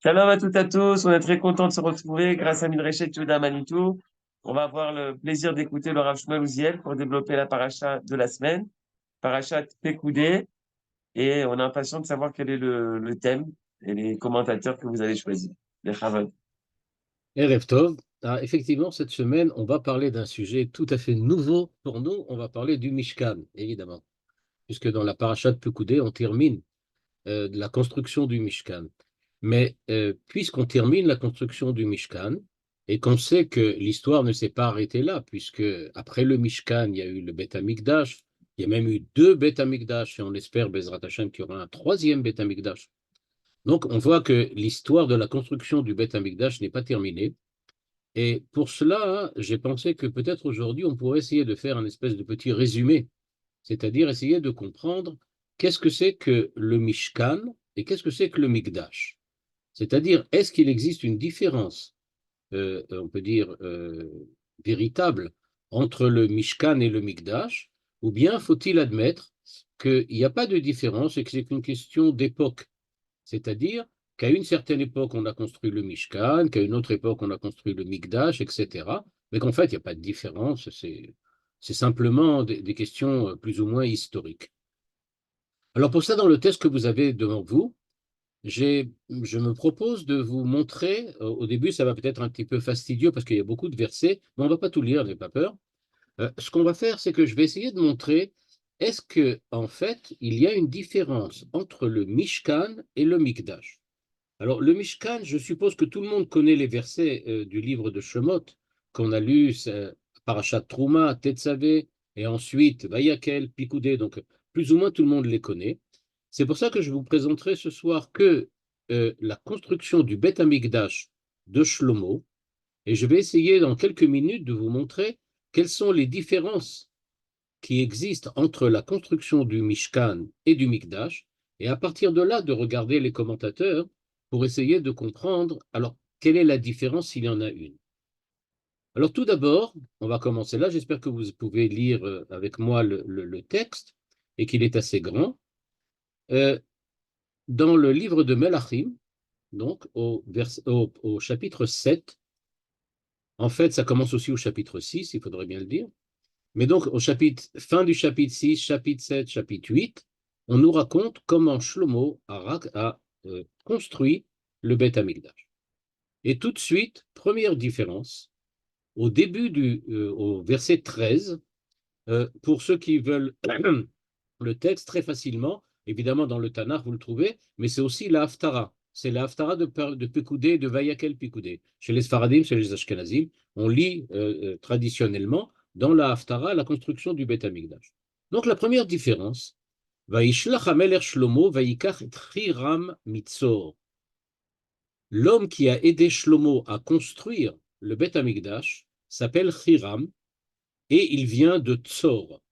Shalom à toutes et à tous, on est très content de se retrouver grâce à Midrashet Yehuda Manitou. On va avoir le plaisir d'écouter le Rav Shmuel Uziel pour développer la paracha de la semaine, parachat Pekoudé, et on est impatient de savoir quel est le thème et les commentateurs que vous avez choisis, les Chavod. Erev Tov. Effectivement, cette semaine, on va parler d'un sujet tout à fait nouveau pour nous. On va parler du Mishkan, évidemment, puisque dans la paracha de Pekoudé, on termine de la construction du Mishkan. Mais puisqu'on termine la construction du Mishkan, et qu'on sait que l'histoire ne s'est pas arrêtée là, puisque après le Mishkan, il y a eu le Beth Amikdash, il y a même eu deux Beth Amikdash, et on espère, Bezrat Hashem, qu'il y aura un troisième Beth Amikdash. Donc, on voit que l'histoire de la construction du Beth Amikdash n'est pas terminée. Et pour cela, j'ai pensé que peut-être aujourd'hui, on pourrait essayer de faire un espèce de petit résumé, c'est-à-dire essayer de comprendre qu'est-ce que c'est que le Mishkan et qu'est-ce que c'est que le Mikdash. C'est-à-dire, est-ce qu'il existe une différence, on peut dire, véritable entre le Mishkan et le Mikdash, ou bien faut-il admettre qu'il n'y a pas de différence et que c'est qu'une question d'époque, c'est-à-dire qu'à une certaine époque, on a construit le Mishkan, qu'à une autre époque, on a construit le Mikdash, etc. Mais qu'en fait, il n'y a pas de différence, c'est simplement des questions plus ou moins historiques. Alors pour ça, dans le test que vous avez devant vous, je me propose de vous montrer, au début, ça va peut-être un petit peu fastidieux parce qu'il y a beaucoup de versets, mais on ne va pas tout lire, n'ayez pas peur. Ce qu'on va faire, c'est que je vais essayer de montrer, est-ce que en fait, il y a une différence entre le Mishkan et le Mikdash? Alors, le Mishkan, je suppose que tout le monde connaît les versets du livre de Shemot qu'on a lu, Parashat Trouma, Tetzavé, et ensuite Vayakel, Pikoudé, donc plus ou moins tout le monde les connaît. C'est pour ça que je vous présenterai ce soir que la construction du Beth Amikdash de Shlomo, et je vais essayer dans quelques minutes de vous montrer quelles sont les différences qui existent entre la construction du Mishkan et du Mikdash, et à partir de là, de regarder les commentateurs pour essayer de comprendre, alors, quelle est la différence s'il y en a une. Alors, tout d'abord, on va commencer là. J'espère que vous pouvez lire avec moi le texte et qu'il est assez grand. Euh, dans le livre de Melachim, donc au chapitre 7, en fait, ça commence aussi au chapitre 6, il faudrait bien le dire. Mais donc, fin du chapitre 6, chapitre 7, chapitre 8, on nous raconte comment Shlomo a construit le Beth Amikdash. Et tout de suite, première différence, au verset 13, pour ceux qui veulent le texte très facilement, évidemment dans le Tanakh vous le trouvez, mais c'est aussi la Haftara. C'est la Haftara de Pekoudé, de Vayakel Pekoudé. Chez les Sfaradim, chez les Ashkenazim, on lit traditionnellement dans la Haftara la construction du Beth Amikdash. Donc la première différence, Vaishlach Hamelech Shlomo Vaikach et Hiram Mitzor. L'homme qui a aidé Shlomo à construire le Beth Amikdash s'appelle Hiram et il vient de Tzor,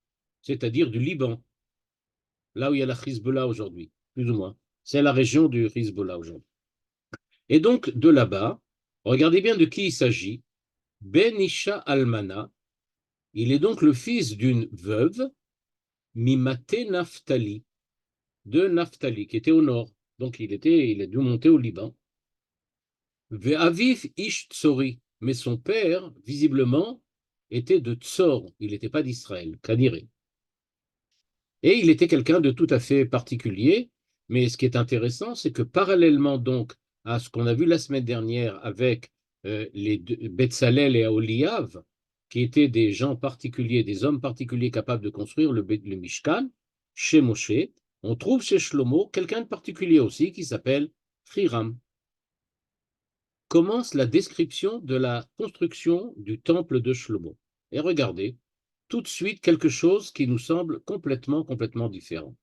c'est-à-dire du Liban, là où il y a la Hezbollah aujourd'hui, plus ou moins. C'est la région du Hezbollah aujourd'hui. Et donc, de là-bas, regardez bien de qui il s'agit. Ben Isha Almana, il est donc le fils d'une veuve, Mimate Naphtali, de Naphtali, qui était au nord. Donc, il a dû monter au Liban. Ve'aviv Ish Tsori, mais son père, visiblement, était de Tsor, il n'était pas d'Israël, Kaniré. Et il était quelqu'un de tout à fait particulier, mais ce qui est intéressant, c'est que parallèlement donc à ce qu'on a vu la semaine dernière avec les Betsalel et Aholiav, qui étaient des gens particuliers, des hommes particuliers capables de construire le Mishkan, chez Moshe, on trouve chez Shlomo quelqu'un de particulier aussi qui s'appelle Hiram. Commence la description de la construction du temple de Shlomo. Et regardez, tout de suite quelque chose qui nous semble complètement différent.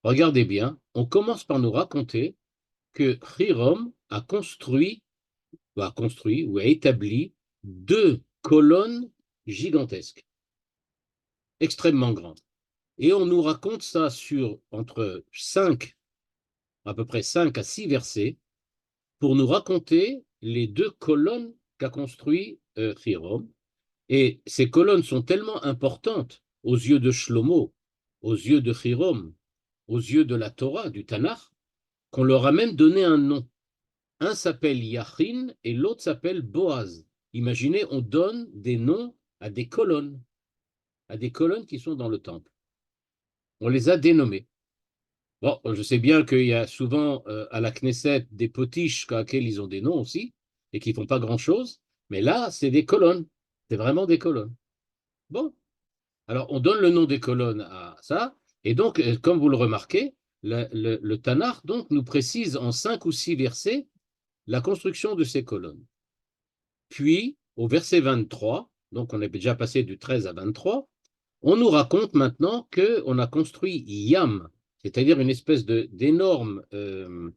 Regardez bien, on commence par nous raconter que Hiram a construit ou a établi deux colonnes gigantesques, extrêmement grandes. Et on nous raconte ça sur à peu près 5 à 6 versets, pour nous raconter les deux colonnes qu'a construit Hiram. Et ces colonnes sont tellement importantes aux yeux de Shlomo, aux yeux de Hiram, aux yeux de la Torah, du Tanakh, qu'on leur a même donné un nom. Un s'appelle Yachin et l'autre s'appelle Boaz. Imaginez, on donne des noms à des colonnes qui sont dans le temple. On les a dénommées. Bon, je sais bien qu'il y a souvent à la Knesset des potiches à laquelle ils ont des noms aussi et qui ne font pas grand-chose, mais là, c'est des colonnes. C'est vraiment des colonnes. Bon, alors on donne le nom des colonnes à ça, et donc, comme vous le remarquez, le Tanakh donc, nous précise en 5 ou 6 versets la construction de ces colonnes. Puis, au verset 23, donc on est déjà passé du 13 à 23, on nous raconte maintenant qu'on a construit Yam, c'est-à-dire une espèce d'énorme, comment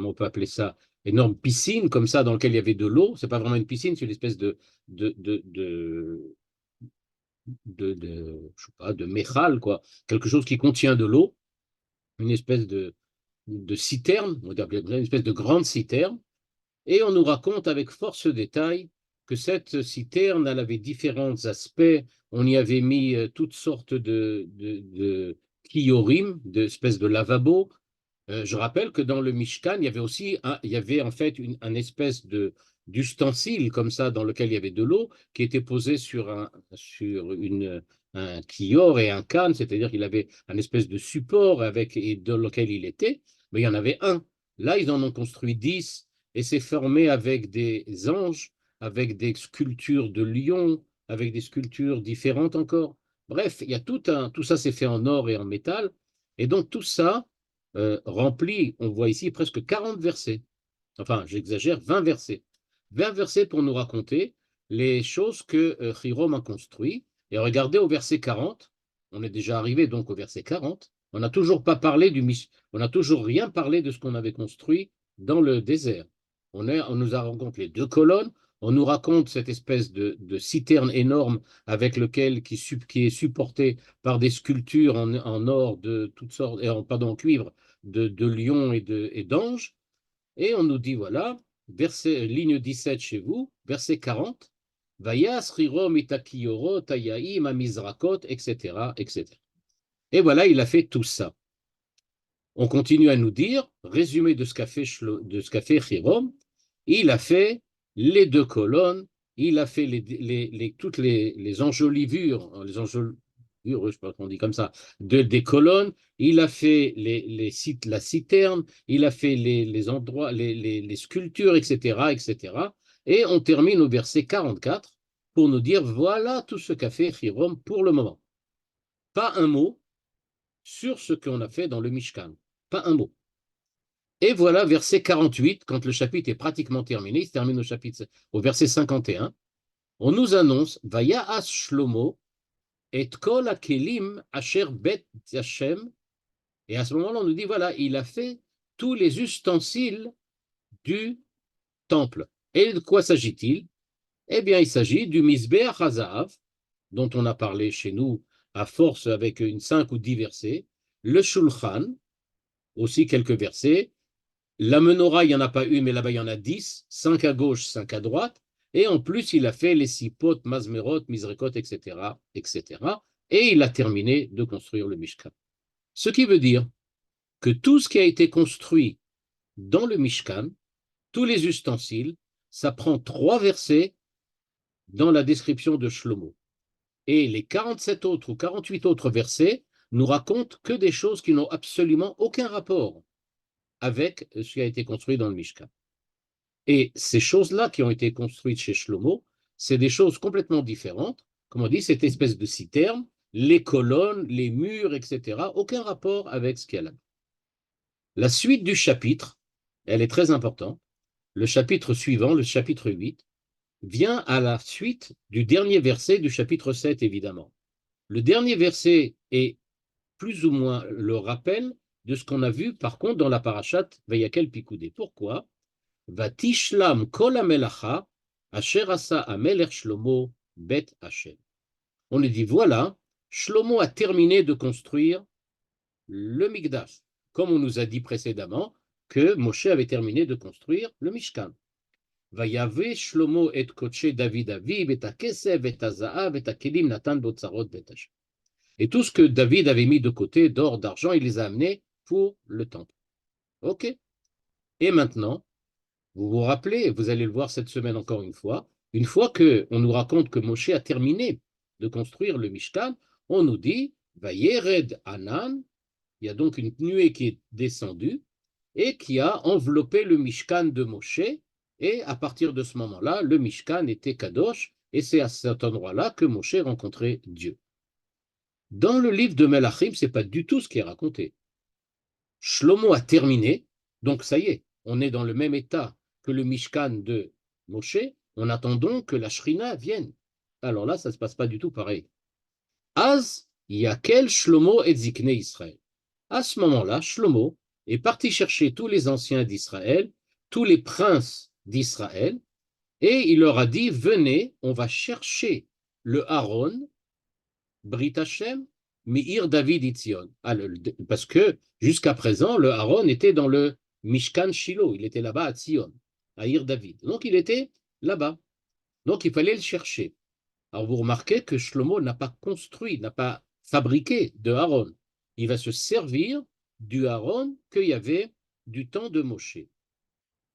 on peut appeler ça, énorme piscine comme ça dans laquelle il y avait de l'eau. C'est pas vraiment une piscine, c'est une espèce de, de, de, je sais pas, de méchal, quoi, quelque chose qui contient de l'eau, une espèce de citerne, on va dire une espèce de grande citerne. Et on nous raconte avec force détail que cette citerne, elle avait différents aspects. On y avait mis toutes sortes de kiorim, d'espèces de lavabo. Je rappelle que dans le Mishkan, il y avait en fait un espèce d'ustensile comme ça dans lequel il y avait de l'eau qui était posé sur un kior et un khan, c'est-à-dire qu'il avait un espèce de support et dans lequel il était, mais il y en avait un. Là, ils en ont construit 10 et c'est formé avec des anges, avec des sculptures de lions, avec des sculptures différentes encore. Bref, il y a tout ça c'est fait en or et en métal. Et donc tout ça remplit, on voit ici presque 40 versets. Enfin, j'exagère, 20 versets. 20 versets pour nous raconter les choses que Hiram a construit. Et regardez au verset 40, on est déjà arrivé donc au verset 40, on n'a toujours pas parlé on n'a toujours rien parlé de ce qu'on avait construit dans le désert. On nous a raconté les 2 colonnes, on nous raconte cette espèce de citerne énorme avec lequel qui est supporté par des sculptures en or de toutes sortes, pardon, en cuivre de lions et d'anges. Et on nous dit, voilà, ligne 17 chez vous, verset 40, Vayas rirom itakiyoro tayaim amizrakot, etc., etc. Et voilà, il a fait tout ça. On continue à nous dire, résumé de ce qu'a fait Hirom, il a fait les 2 colonnes, il a fait toutes les enjolivures, je sais pas comment on dit comme ça, des colonnes, il a fait la citerne, il a fait les endroits, les sculptures, etc., etc. Et on termine au verset 44 pour nous dire, voilà tout ce qu'a fait Hirom pour le moment. Pas un mot sur ce qu'on a fait dans le Mishkan. Pas un mot. Et voilà, verset 48, quand le chapitre est pratiquement terminé, il se termine au verset 51, on nous annonce Vaya'as Shlomo et kol hakelim asher bet Hashem. Et à ce moment-là, on nous dit voilà, il a fait tous les ustensiles du temple. Et de quoi s'agit-il? Eh bien, il s'agit du Mizbeach HaZahav, dont on a parlé chez nous à force avec 5 ou 10 versets, le Shulchan, aussi quelques versets. La menorah, il n'y en a pas une, mais là-bas, il y en a 10, 5 à gauche, 5 à droite. Et en plus, il a fait les sipot, mazmerot, misrekot, etc., etc. Et il a terminé de construire le Mishkan. Ce qui veut dire que tout ce qui a été construit dans le Mishkan, tous les ustensiles, ça prend 3 versets dans la description de Shlomo. Et les 47 autres ou 48 autres versets nous racontent que des choses qui n'ont absolument aucun rapport avec ce qui a été construit dans le Mishkan. Et ces choses-là qui ont été construites chez Shlomo, c'est des choses complètement différentes. Comme on dit, cette espèce de citerne, les colonnes, les murs, etc., aucun rapport avec ce qu'il y a là. La suite du chapitre, elle est très importante. Le chapitre suivant, le chapitre 8, vient à la suite du dernier verset du chapitre 7, évidemment. Le dernier verset est plus ou moins le rappel de ce qu'on a vu, par contre, dans la parachate Vayakel Pikoudé. Pourquoi? Vatishlam kol hamelacha asher asa hamelech Shlomo bet Hashem. On lui dit, voilà, Shlomo a terminé de construire le Mikdash, comme on nous a dit précédemment que Moshe avait terminé de construire le Mishkan. Vayave Shlomo et koche David aviv et hakesev et hazahav et hakelim natan botzarot bet Hashem. Et tout ce que David avait mis de côté, d'or, d'argent, il les a amenés pour le temple. Ok. Et maintenant, vous vous rappelez, vous allez le voir cette semaine encore une fois qu'on nous raconte que Moshe a terminé de construire le Mishkan, on nous dit, Vayered Anan, il y a donc une nuée qui est descendue et qui a enveloppé le Mishkan de Moshe, et à partir de ce moment-là, le Mishkan était Kadosh, et c'est à cet endroit-là que Moshe rencontrait Dieu. Dans le livre de Melachim, ce n'est pas du tout ce qui est raconté. Shlomo a terminé, donc ça y est, on est dans le même état que le Mishkan de Moshe, on attend donc que la Shrina vienne. Alors là, ça ne se passe pas du tout pareil. Az yakel Shlomo et Zikne Israël. À ce moment-là, Shlomo est parti chercher tous les anciens d'Israël, tous les princes d'Israël, et il leur a dit, venez, on va chercher le Aaron, Brit Hashem, Meir David Itzion. Parce que jusqu'à présent, le Aaron était dans le Mishkan Shiloh, il était là-bas à Tzion, à Ir David. Donc il était là-bas. Donc il fallait le chercher. Alors vous remarquez que Shlomo n'a pas construit, n'a pas fabriqué de Aaron. Il va se servir du Aaron qu'il y avait du temps de Moshe.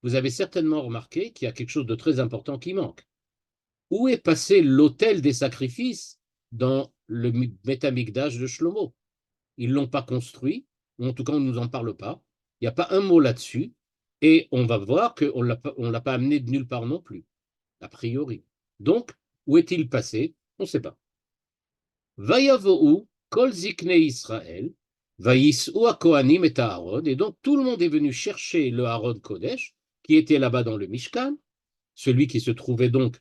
Vous avez certainement remarqué qu'il y a quelque chose de très important qui manque. Où est passé l'autel des sacrifices dans le Métamikdash de Shlomo? Ils ne l'ont pas construit, ou en tout cas on ne nous en parle pas. Il n'y a pas un mot là-dessus, et on va voir qu'on ne l'a pas amené de nulle part non plus, a priori. Donc, où est-il passé? On ne sait pas. Vayavohu kol zikne Israël, vayis'u hakohanim et Aaron, et donc tout le monde est venu chercher le Aaron Kodesh, qui était là-bas dans le Mishkan, celui qui se trouvait donc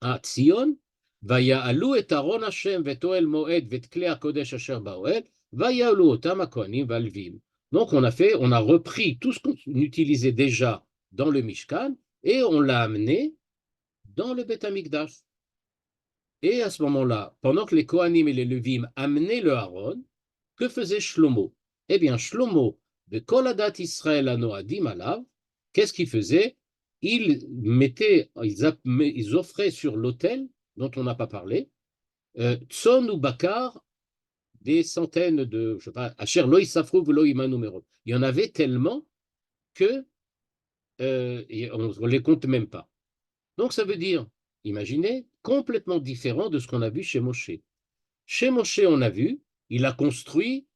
à Tzion, ויעלו את ארון השם ואת אוהל מועד ואת כלי הקודש אשר באוהל, ויעלו אותם הכהנים והלווים. Donc on a repris tout ce qu'on utilisait déjà dans le Mishkan et on l'a amené dans le Beth Amikdash. Et à ce moment-là, pendant que les Kohanim et les Levim amenaient le Aaron, que faisait Shlomo? Eh bien, Shlomo, de Koladat Israël Anoadim alav, qu'est-ce qu'il faisait? Ils offraient sur l'autel dont on n'a pas parlé, Tson ou Bakar, des centaines de, je sais pas, Asher Loi Safrou Velo Imanu. Il y en avait tellement que on ne les compte même pas. Donc ça veut dire, imaginez, complètement différent de ce qu'on a vu chez Moshe. Chez Moshe, on a vu, il a construit,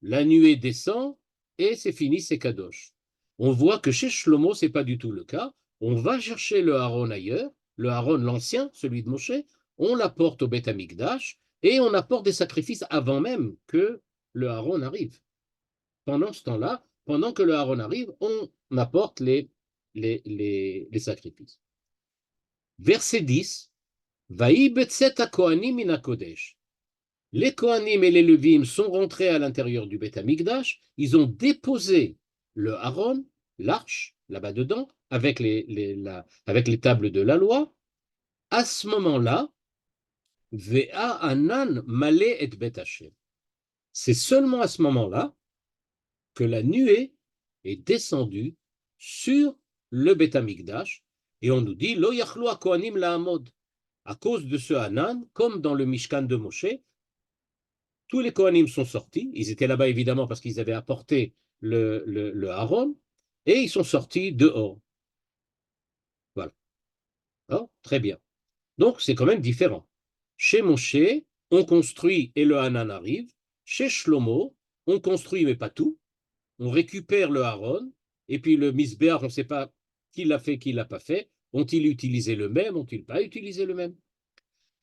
la nuée descend et c'est fini, c'est Kadosh. On voit que chez Shlomo, ce n'est pas du tout le cas. On va chercher le Aaron ailleurs, le Aaron l'ancien, celui de Moshe, on l'apporte au Beth Amikdash et on apporte des sacrifices avant même que le Aaron arrive. Pendant ce temps-là, pendant que le Aaron arrive, on apporte les sacrifices. Verset 10, Vaï betset ha-kohanim min ha-kodesh. Les Kohanim et les Levim sont rentrés à l'intérieur du Beth Amikdash, ils ont déposé le Aaron, l'arche, là-bas dedans, avec les tables de la loi. À ce moment-là, Ve'a anan malé et Bet Hashem. C'est seulement à ce moment-là que la nuée est descendue sur le Beth Amikdash, et on nous dit Lo yachlu ha-kohanim la'amod. À cause de ce Hanan, comme dans le Mishkan de Moshe, tous les Kohanim sont sortis. Ils étaient là-bas évidemment parce qu'ils avaient apporté le Aaron, et ils sont sortis dehors. Voilà. Alors, très bien. Donc, c'est quand même différent. Chez Moshe, on construit et le Hanan arrive. Chez Shlomo, on construit mais pas tout. On récupère le Aaron, et puis le Misbéach, on ne sait pas qui l'a fait, qui ne l'a pas fait. Ont-ils utilisé le même, ont-ils pas utilisé le même?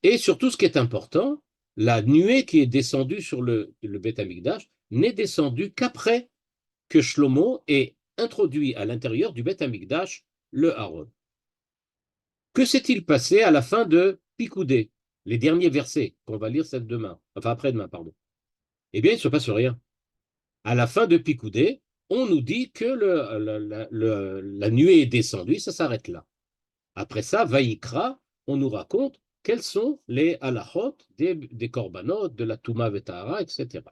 Et surtout, ce qui est important, la nuée qui est descendue sur le Beth Amikdash n'est descendue qu'après que Shlomo ait introduit à l'intérieur du Beth Amikdash le Aaron. Que s'est-il passé à la fin de Pikoudé, les derniers versets qu'on va lire après-demain, pardon? Eh bien, il ne se passe rien. À la fin de Pikoudé, on nous dit que la nuée est descendue, ça s'arrête là. Après ça, Vaïkra, on nous raconte quels sont les halachot des korbanot, de la Touma Vetahara, etc.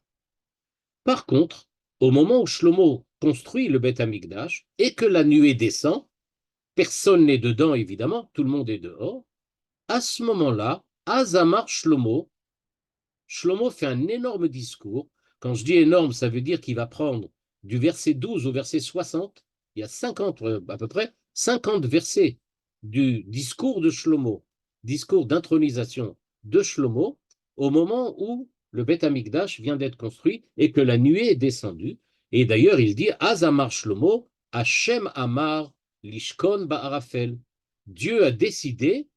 Par contre, au moment où Shlomo construit le Beth Amikdash et que la nuée descend, personne n'est dedans évidemment, tout le monde est dehors, à ce moment-là, Azamar Shlomo fait un énorme discours. Quand je dis énorme, ça veut dire qu'il va prendre du verset 12 au verset 60 il y a 50, à peu près 50 versets du discours de Shlomo, discours d'intronisation de Shlomo, au moment où le Beth Amikdash vient d'être construit et que la nuée est descendue. Et d'ailleurs, il dit Azamar Shlomo, Hashem Amar Lishkon Ba'arafel. Dieu a décidé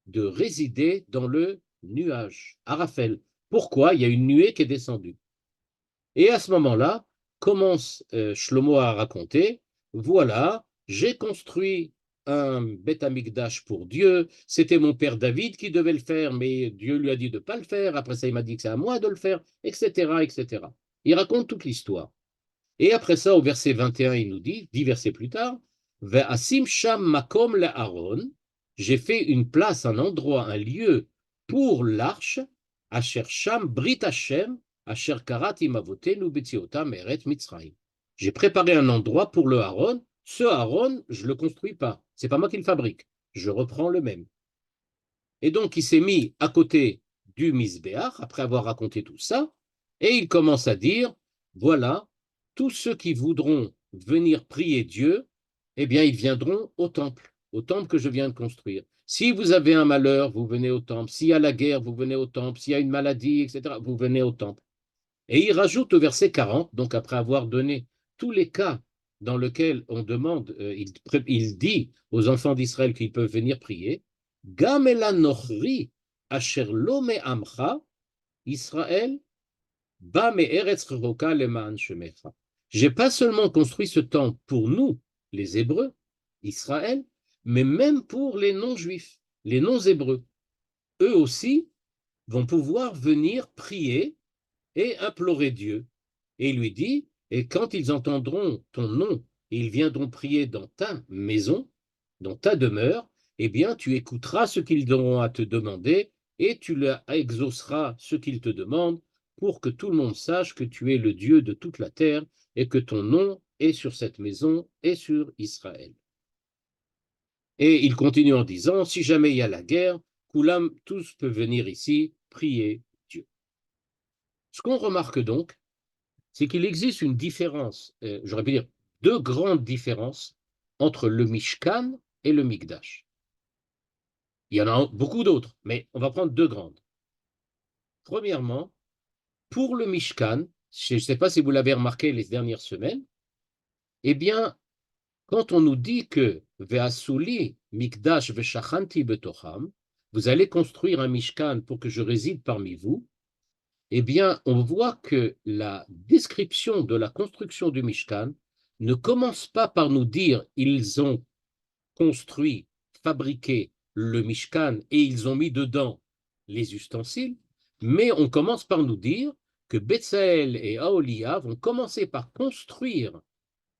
de résider dans le nuage, Arafel. Pourquoi? Il y a une nuée qui est descendue. Et à ce moment-là, commence Shlomo à raconter, voilà, j'ai construit un Beth Amikdash pour Dieu, c'était mon père David qui devait le faire, mais Dieu lui a dit de ne pas le faire, après ça il m'a dit que c'est à moi de le faire, etc., etc. Il raconte toute l'histoire. Et après ça, au verset 21, il nous dit, 10 versets plus tard, Ve'asim sham makom le'aron, j'ai fait une place, un endroit, un lieu pour l'arche, asher sham brit Hashem, asher karat imavotenu betiotam eret mitzrayim. J'ai préparé un endroit pour le Aaron. Ce Aaron, je ne le construis pas. C'est pas moi qui le fabrique. Je reprends le même. Et donc, il s'est mis à côté du Misbéach, après avoir raconté tout ça, et il commence à dire, voilà, tous ceux qui voudront venir prier Dieu, eh bien, ils viendront au temple que je viens de construire. Si vous avez un malheur, vous venez au temple. S'il y a la guerre, vous venez au temple. S'il y a une maladie, etc., vous venez au temple. Et il rajoute au verset 40, donc après avoir donné tous les cas dans lesquels on demande, il dit aux enfants d'Israël qu'ils peuvent venir prier, Gamela nochri asher lo me'amcha Israël ba me'eretz reroka leman shemecha. J'ai pas seulement construit ce temple pour nous, les Hébreux, Israël, mais même pour les non-juifs, les non-hébreux. Eux aussi vont pouvoir venir prier et implorer Dieu. Et il lui dit, et quand ils entendront ton nom, ils viendront prier dans ta maison, dans ta demeure, eh bien tu écouteras ce qu'ils auront à te demander et tu leur exauceras ce qu'ils te demandent pour que tout le monde sache que tu es le Dieu de toute la terre et que ton nom est sur cette maison et sur Israël. Et il continue en disant, si jamais il y a la guerre, Koulam, tous peuvent venir ici prier Dieu. Ce qu'on remarque donc, c'est qu'il existe une différence, j'aurais pu dire deux grandes différences entre le Mishkan et le Mikdash. Il y en a beaucoup d'autres, mais on va prendre deux grandes. Premièrement, pour le Mishkan, je ne sais pas si vous l'avez remarqué les dernières semaines, eh bien, quand on nous dit que Ve'asuli Mikdash ve'shachanti betocham, vous allez construire un Mishkan pour que je réside parmi vous, eh bien, on voit que la description de la construction du Mishkan ne commence pas par nous dire ils ont construit, fabriqué le Mishkan et ils ont mis dedans les ustensiles, mais on commence par nous dire que Betsaël et Aolia vont commencer par construire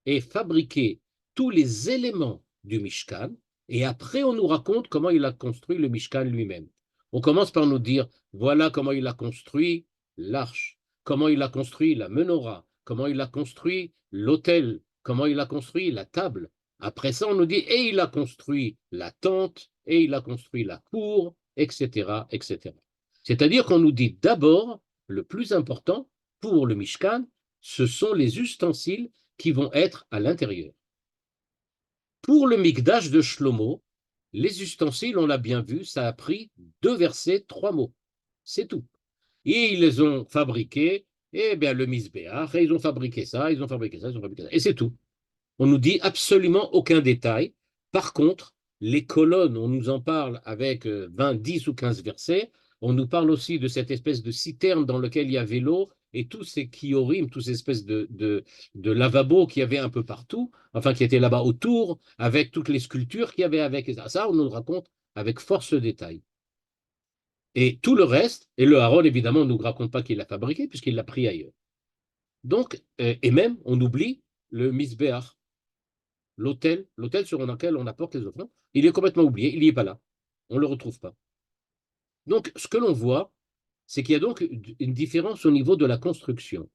et fabriquer tous les éléments du Mishkan, et après on nous raconte comment il a construit le Mishkan lui-même. On commence par nous dire, voilà comment il a construit l'arche, comment il a construit la menorah, comment il a construit l'autel, comment il a construit la table. Après ça, on nous dit, et il a construit la tente, et il a construit la cour, etc., etc. C'est-à-dire qu'on nous dit d'abord, le plus important pour le Mishkan, ce sont les ustensiles qui vont être à l'intérieur. Pour le Mikdash de Shlomo, les ustensiles, on l'a bien vu, ça a pris 2 versets, 3 mots. C'est tout. Et ils les ont fabriqués, et bien le Misbéach, et ils ont fabriqué ça, ils ont fabriqué ça, ils ont fabriqué ça. Et c'est tout. On nous dit absolument aucun détail. Par contre, les colonnes, on nous en parle avec 20, 10 ou 15 versets. On nous parle aussi de cette espèce de citerne dans laquelle il y avait l'eau et tous ces kiorim, toutes ces espèces de lavabos qu'il y avait un peu partout, enfin qui étaient là-bas autour, avec toutes les sculptures qu'il y avait avec. Ça, on nous raconte avec force détail. Et tout le reste, et le Aaron, évidemment, on ne nous raconte pas qu'il l'a fabriqué, puisqu'il l'a pris ailleurs. Donc, et même, on oublie le Misbéach, l'autel sur lequel on apporte les offrandes, il est complètement oublié, il n'y est pas là. On ne le retrouve pas. Donc, ce que l'on voit, c'est qu'il y a donc une différence au niveau de la construction.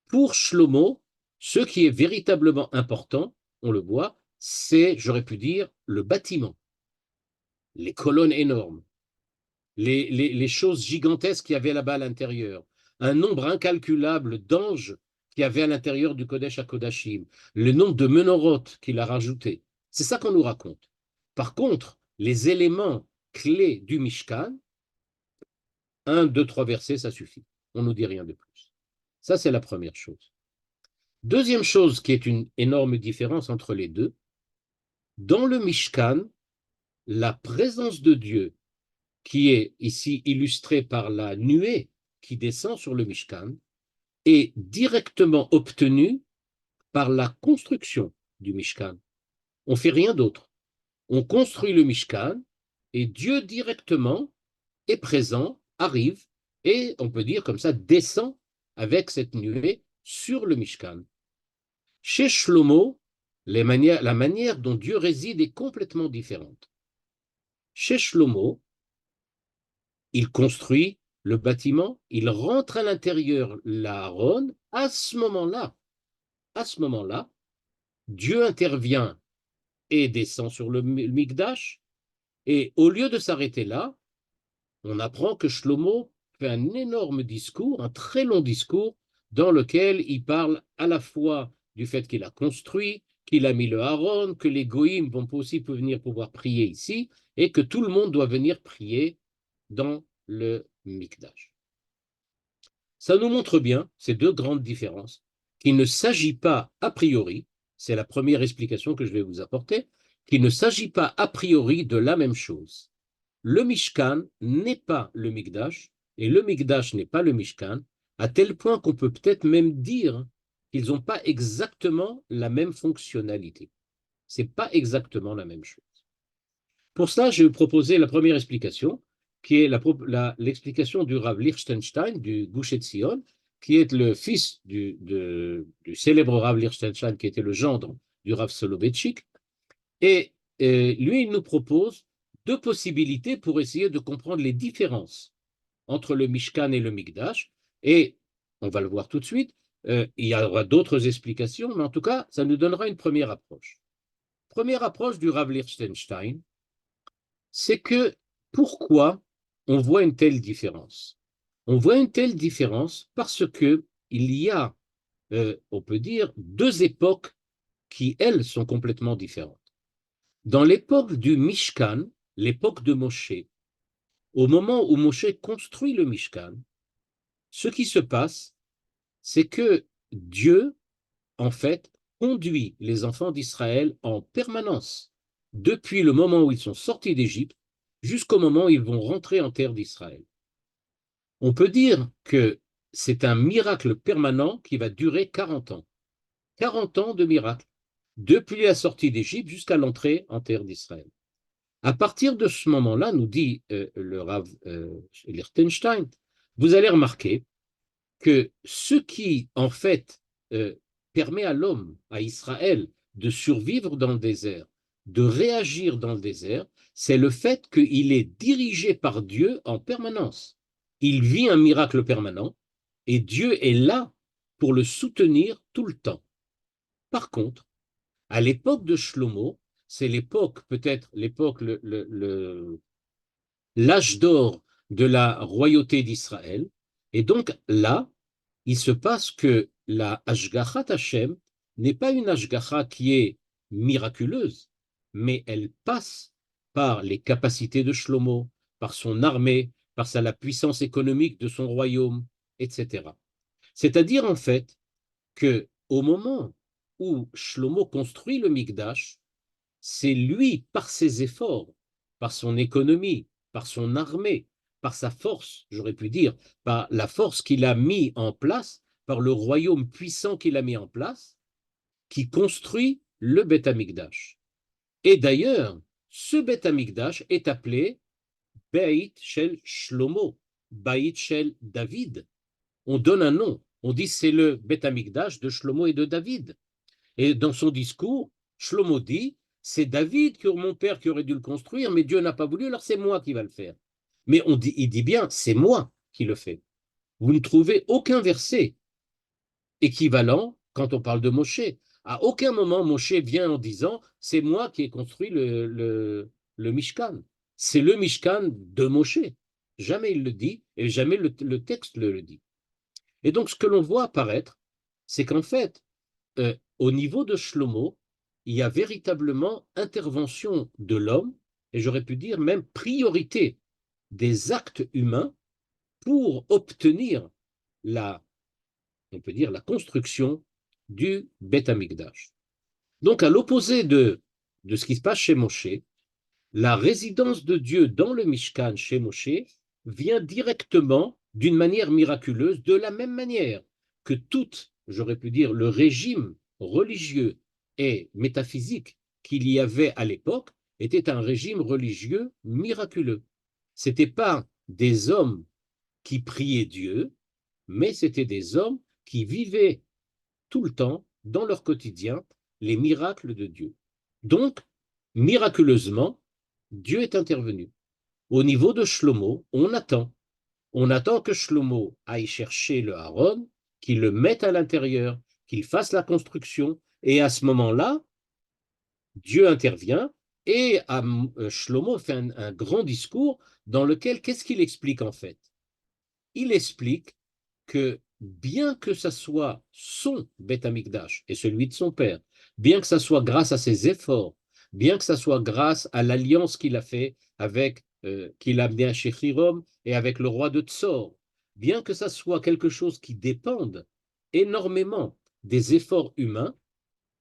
Pour Shlomo, ce qui est véritablement important, on le voit, c'est, j'aurais pu dire, le bâtiment, les colonnes énormes, les choses gigantesques qu'il y avait là-bas à l'intérieur, un nombre incalculable d'anges qu'il y avait à l'intérieur du Kodesh HaKodashim, le nombre de menorot qu'il a rajouté. C'est ça qu'on nous raconte. Par contre, les éléments clés du Mishkan, 1, 2, 3 versets, ça suffit. On ne nous dit rien de plus. Ça, c'est la première chose. Deuxième chose qui est une énorme différence entre les deux, dans le Mishkan, la présence de Dieu, qui est ici illustrée par la nuée qui descend sur le Mishkan, est directement obtenue par la construction du Mishkan. On ne fait rien d'autre. On construit le Mishkan et Dieu directement est présent, arrive et on peut dire comme ça, descend avec cette nuée sur le Mishkan. Chez Shlomo, la manière dont Dieu réside est complètement différente. Chez Shlomo, il construit le bâtiment, il rentre à l'intérieur l'Aaron. À ce moment-là, Dieu intervient et descend sur le Mikdash. Et au lieu de s'arrêter là, on apprend que Shlomo fait un énorme discours, un très long discours, dans lequel il parle à la fois du fait qu'il a construit, qu'il a mis le Aaron, que les Goïms vont aussi venir pouvoir prier ici, et que tout le monde doit venir prier dans le Mikdash. Ça nous montre bien ces deux grandes différences, qu'il ne s'agit pas a priori, c'est la première explication que je vais vous apporter, qu'il ne s'agit pas a priori de la même chose. Le Mishkan n'est pas le Mikdash, et le Mikdash n'est pas le Mishkan, à tel point qu'on peut peut-être même dire qu'ils n'ont pas exactement la même fonctionnalité. Ce n'est pas exactement la même chose. Pour cela, je vais vous proposer la première explication, qui est l'explication du Rav Lichtenstein, du Gush Etzion, qui est le fils du célèbre Rav Lichtenstein, qui était le gendre du Rav Soloveitchik. Et lui, il nous propose deux possibilités pour essayer de comprendre les différences entre le Mishkan et le Mikdash. Et on va le voir tout de suite. Il y aura d'autres explications, mais en tout cas, ça nous donnera une première approche. Première approche du Rav Lichtenstein, c'est que pourquoi on voit une telle différence? On voit une telle différence parce que il y a, on peut dire, deux époques qui, elles, sont complètement différentes. Dans l'époque du Mishkan, l'époque de Moshe, au moment où Moshe construit le Mishkan, ce qui se passe, c'est que Dieu, en fait, conduit les enfants d'Israël en permanence, depuis le moment où ils sont sortis d'Égypte jusqu'au moment où ils vont rentrer en terre d'Israël. On peut dire que c'est un miracle permanent qui va durer 40 ans. 40 ans de miracle, depuis la sortie d'Égypte jusqu'à l'entrée en terre d'Israël. À partir de ce moment-là, nous dit le Rav Lichtenstein, vous allez remarquer que ce qui, en fait, permet à l'homme, à Israël, de survivre dans le désert, de réagir dans le désert, c'est le fait qu'il est dirigé par Dieu en permanence. Il vit un miracle permanent et Dieu est là pour le soutenir tout le temps. Par contre, à l'époque de Shlomo, c'est l'époque, peut-être l'époque, l'âge d'or de la royauté d'Israël. Et donc là, il se passe que la Hashgachat Hashem n'est pas une Hashgacha qui est miraculeuse, mais elle passe par les capacités de Shlomo, par son armée, par la puissance économique de son royaume, etc. C'est-à-dire en fait que au moment où Shlomo construit le Mikdash, c'est lui, par ses efforts, par son économie, par son armée, par sa force, j'aurais pu dire, par la force qu'il a mis en place, par le royaume puissant qu'il a mis en place, qui construit le Beth Amikdash. Et d'ailleurs, ce Beth Amikdash est appelé Beit Shel Shlomo, Beit Shel David. On donne un nom, on dit c'est le Beth Amikdash de Shlomo et de David. Et dans son discours, Shlomo dit, c'est David, mon père, qui aurait dû le construire, mais Dieu n'a pas voulu, alors c'est moi qui va le faire. Mais il dit bien, c'est moi qui le fais. Vous ne trouvez aucun verset équivalent quand on parle de Moshe. À aucun moment, Moshe vient en disant, c'est moi qui ai construit le Mishkan. C'est le Mishkan de Moshe. Jamais il le dit, et jamais le texte le dit. Et donc, ce que l'on voit apparaître, c'est qu'en fait, au niveau de Shlomo, il y a véritablement intervention de l'homme, et j'aurais pu dire même priorité des actes humains pour obtenir on peut dire, la construction du Beth Amikdash. Donc, à l'opposé de ce qui se passe chez Moshe, la résidence de Dieu dans le Mishkan chez Moshe vient directement, d'une manière miraculeuse, de la même manière que tout, j'aurais pu dire, le régime religieux et métaphysique qu'il y avait à l'époque était un régime religieux miraculeux. Ce n'était pas des hommes qui priaient Dieu, mais c'était des hommes qui vivaient tout le temps, dans leur quotidien, les miracles de Dieu. Donc, miraculeusement, Dieu est intervenu. Au niveau de Shlomo, on attend. On attend que Shlomo aille chercher le Aaron, qu'il le mette à l'intérieur, qu'il fasse la construction, et à ce moment-là, Dieu intervient, et Shlomo fait un grand discours dans lequel, qu'est-ce qu'il explique en fait? Il explique que bien que ça soit son Beth Amikdash et celui de son père, bien que ça soit grâce à ses efforts, bien que ça soit grâce à l'alliance qu'il a fait avec, qu'il a amené à Shechirom et avec le roi de Tsor, bien que ça soit quelque chose qui dépende énormément des efforts humains,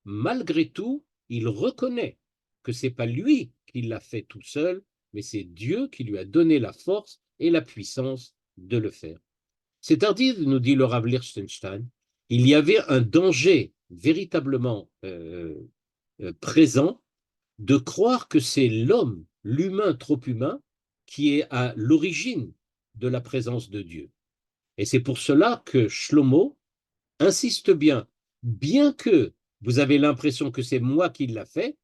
malgré tout, il reconnaît que c'est pas lui qui l'a fait tout seul, mais c'est Dieu qui lui a donné la force et la puissance de le faire. C'est-à-dire, nous dit le Rav Lichtenstein, il y avait un danger véritablement présent de croire que c'est l'homme, l'humain trop humain, qui est à l'origine de la présence de Dieu. Et c'est pour cela que Shlomo insiste bien que vous avez l'impression que c'est moi qui l'a fait,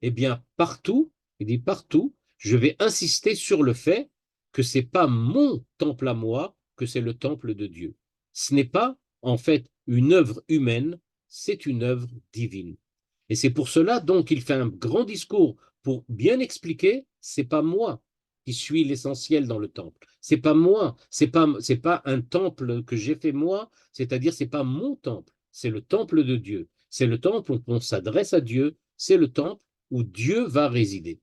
eh bien partout, il dit partout, je vais insister sur le fait que c'est pas mon temple à moi, que c'est le temple de Dieu. Ce n'est pas en fait une œuvre humaine, c'est une œuvre divine. Et c'est pour cela donc qu'il fait un grand discours pour bien expliquer, c'est pas moi qui suis l'essentiel dans le temple. C'est pas moi, c'est pas un temple que j'ai fait moi, c'est-à-dire c'est pas mon temple, c'est le temple de Dieu. C'est le temple où on s'adresse à Dieu, c'est le temple où Dieu va résider.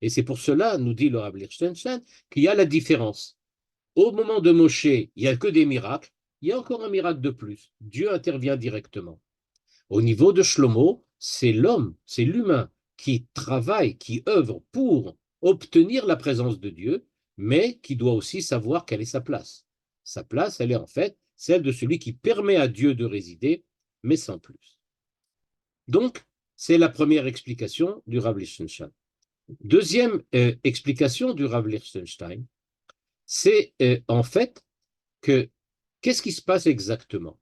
Et c'est pour cela, nous dit le Rav Lichtenstein, qu'il y a la différence. Au moment de Moshe, il n'y a que des miracles, il y a encore un miracle de plus. Dieu intervient directement. Au niveau de Shlomo, c'est l'homme, c'est l'humain qui travaille, qui œuvre pour obtenir la présence de Dieu, mais qui doit aussi savoir quelle est sa place. Sa place, elle est en fait celle de celui qui permet à Dieu de résider, mais sans plus. Donc, c'est la première explication du Rav Lichtenstein. Deuxième explication du Rav Lichtenstein, c'est en fait que qu'est-ce qui se passe exactement?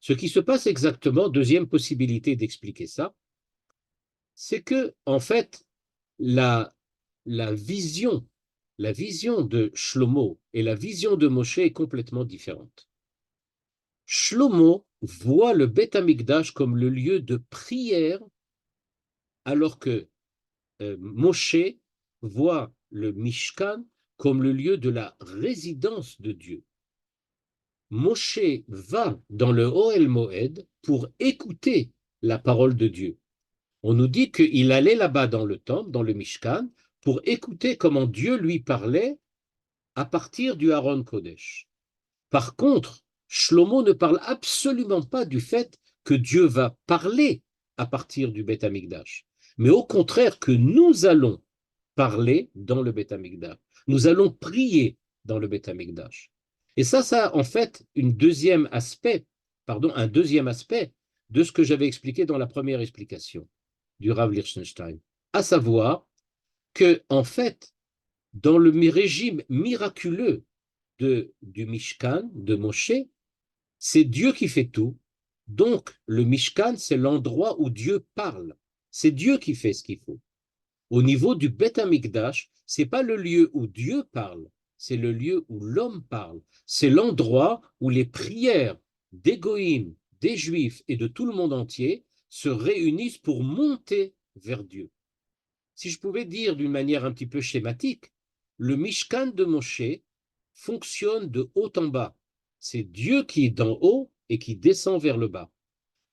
Ce qui se passe exactement, deuxième possibilité d'expliquer ça, c'est que en fait la vision de Shlomo et la vision de Moshe est complètement différente. Shlomo voit le Beth Amikdash comme le lieu de prière, alors que Moshe voit le Mishkan comme le lieu de la résidence de Dieu. Moshe va dans le Ohel Moed pour écouter la parole de Dieu. On nous dit qu'il allait là-bas dans le temple, dans le Mishkan, pour écouter comment Dieu lui parlait à partir du Aaron Kodesh. Par contre, Shlomo ne parle absolument pas du fait que Dieu va parler à partir du Beth Amikdash, mais au contraire que nous allons parler dans le Beth Amikdash. Nous allons prier dans le Beth Amikdash. Et ça en fait un deuxième aspect de ce que j'avais expliqué dans la première explication du Rav Lichtenstein, à savoir que en fait, dans le régime miraculeux du Mishkan, de Moshe, c'est Dieu qui fait tout. Donc, le Mishkan, c'est l'endroit où Dieu parle. C'est Dieu qui fait ce qu'il faut. Au niveau du Beth Amikdash, c'est pas le lieu où Dieu parle, c'est le lieu où l'homme parle. C'est l'endroit où les prières des Goïms, des Juifs et de tout le monde entier se réunissent pour monter vers Dieu. Si je pouvais dire d'une manière un petit peu schématique, le Mishkan de Moshe fonctionne de haut en bas. C'est Dieu qui est d'en haut et qui descend vers le bas.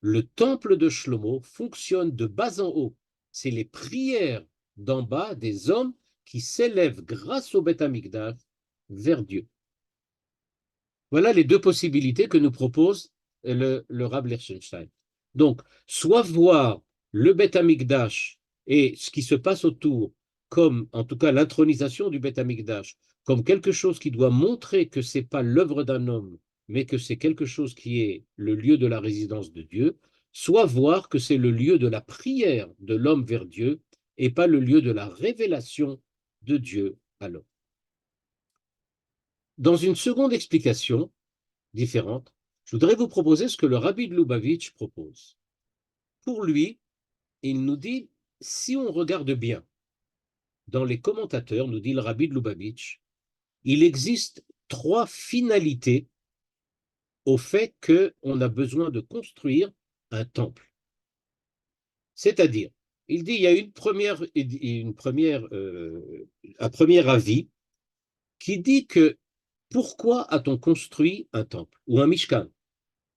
Le temple de Shlomo fonctionne de bas en haut. C'est les prières d'en bas des hommes qui s'élèvent grâce au Beth Amikdash vers Dieu. Voilà les deux possibilités que nous propose le Rav Lichtenstein. Donc, soit voir le Beth Amikdash et ce qui se passe autour comme, en tout cas, l'intronisation du Beth Amikdash, comme quelque chose qui doit montrer que ce n'est pas l'œuvre d'un homme, mais que c'est quelque chose qui est le lieu de la résidence de Dieu, soit voir que c'est le lieu de la prière de l'homme vers Dieu et pas le lieu de la révélation de Dieu à l'homme. Dans une seconde explication différente, je voudrais vous proposer ce que le Rabbi de Lubavitch propose. Pour lui, il nous dit, si on regarde bien, dans les commentateurs, nous dit le Rabbi de Lubavitch, il existe trois finalités au fait qu'on a besoin de construire un temple. C'est-à-dire, il dit, il y a un premier avis qui dit que pourquoi a-t-on construit un temple ou un mishkan?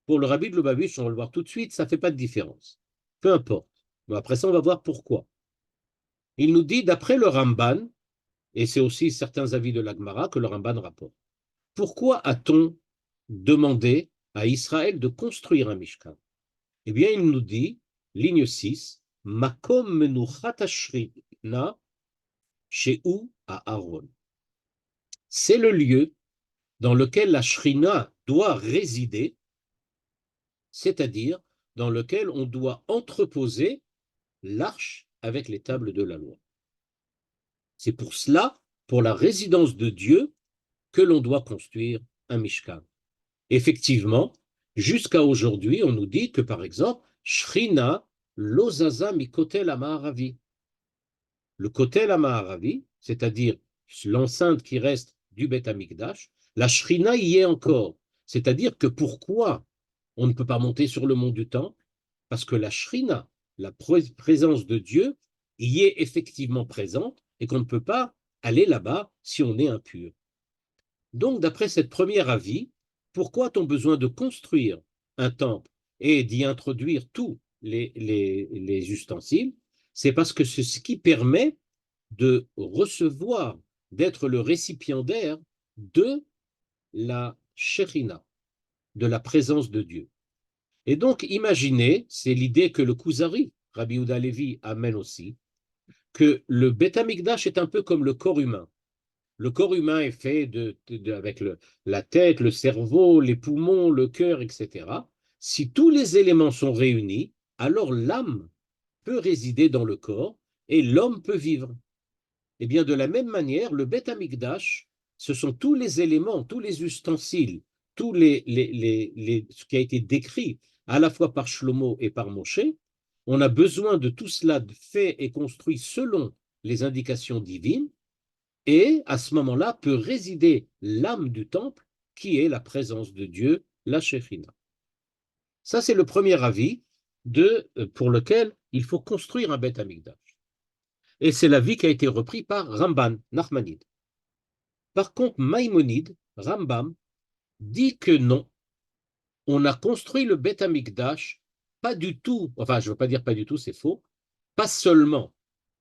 Pour le Rabbi de Lubavitch, on va le voir tout de suite, ça ne fait pas de différence. Peu importe. Mais après ça, on va voir pourquoi. Il nous dit, d'après le Ramban, et c'est aussi certains avis de l'Agmara que le Ramban rapporte, pourquoi a-t-on demandé à Israël de construire un Mishkan? Eh bien, il nous dit, ligne 6, Makom menuchat hashrina shehu Aaron. C'est le lieu dans lequel la shrina doit résider, c'est-à-dire dans lequel on doit entreposer l'arche avec les tables de la loi. C'est pour cela, pour la résidence de Dieu, que l'on doit construire un Mishkan. Effectivement, jusqu'à aujourd'hui, on nous dit que, par exemple, Shrina lozaza mi kotel ha-ma'aravi. Le kotel ha-ma'aravi, c'est-à-dire l'enceinte qui reste du Beth Amikdash, la Shrina y est encore. C'est-à-dire que pourquoi on ne peut pas monter sur le mont du Temple? Parce que la Shrina, la présence de Dieu, y est effectivement présente et qu'on ne peut pas aller là-bas si on est impur. Donc, d'après cette première avis, pourquoi a-t-on besoin de construire un temple et d'y introduire tous les ustensiles? C'est parce que c'est ce qui permet de recevoir, d'être le récipiendaire de la Shekhinah, de la présence de Dieu. Et donc, imaginez, c'est l'idée que le Kuzari, Rabbi Yehuda Levi, amène aussi, que le Beth Amikdash est un peu comme le corps humain. Le corps humain est fait avec la tête, le cerveau, les poumons, le cœur, etc. Si tous les éléments sont réunis, alors l'âme peut résider dans le corps et l'homme peut vivre. Et bien de la même manière, le Beth Amikdash, ce sont tous les éléments, tous les ustensiles, ce qui a été décrit à la fois par Shlomo et par Moshe. On a besoin de tout cela fait et construit selon les indications divines. Et à ce moment-là peut résider l'âme du temple, qui est la présence de Dieu, la Shekhinah. Ça, c'est le premier avis pour lequel il faut construire un Beth Amikdash. Et c'est l'avis qui a été repris par Ramban, Nachmanide. Par contre, Maïmonide, Rambam, dit que non, on a construit le Beth Amikdash pas du tout, enfin je ne veux pas dire pas du tout, c'est faux, pas seulement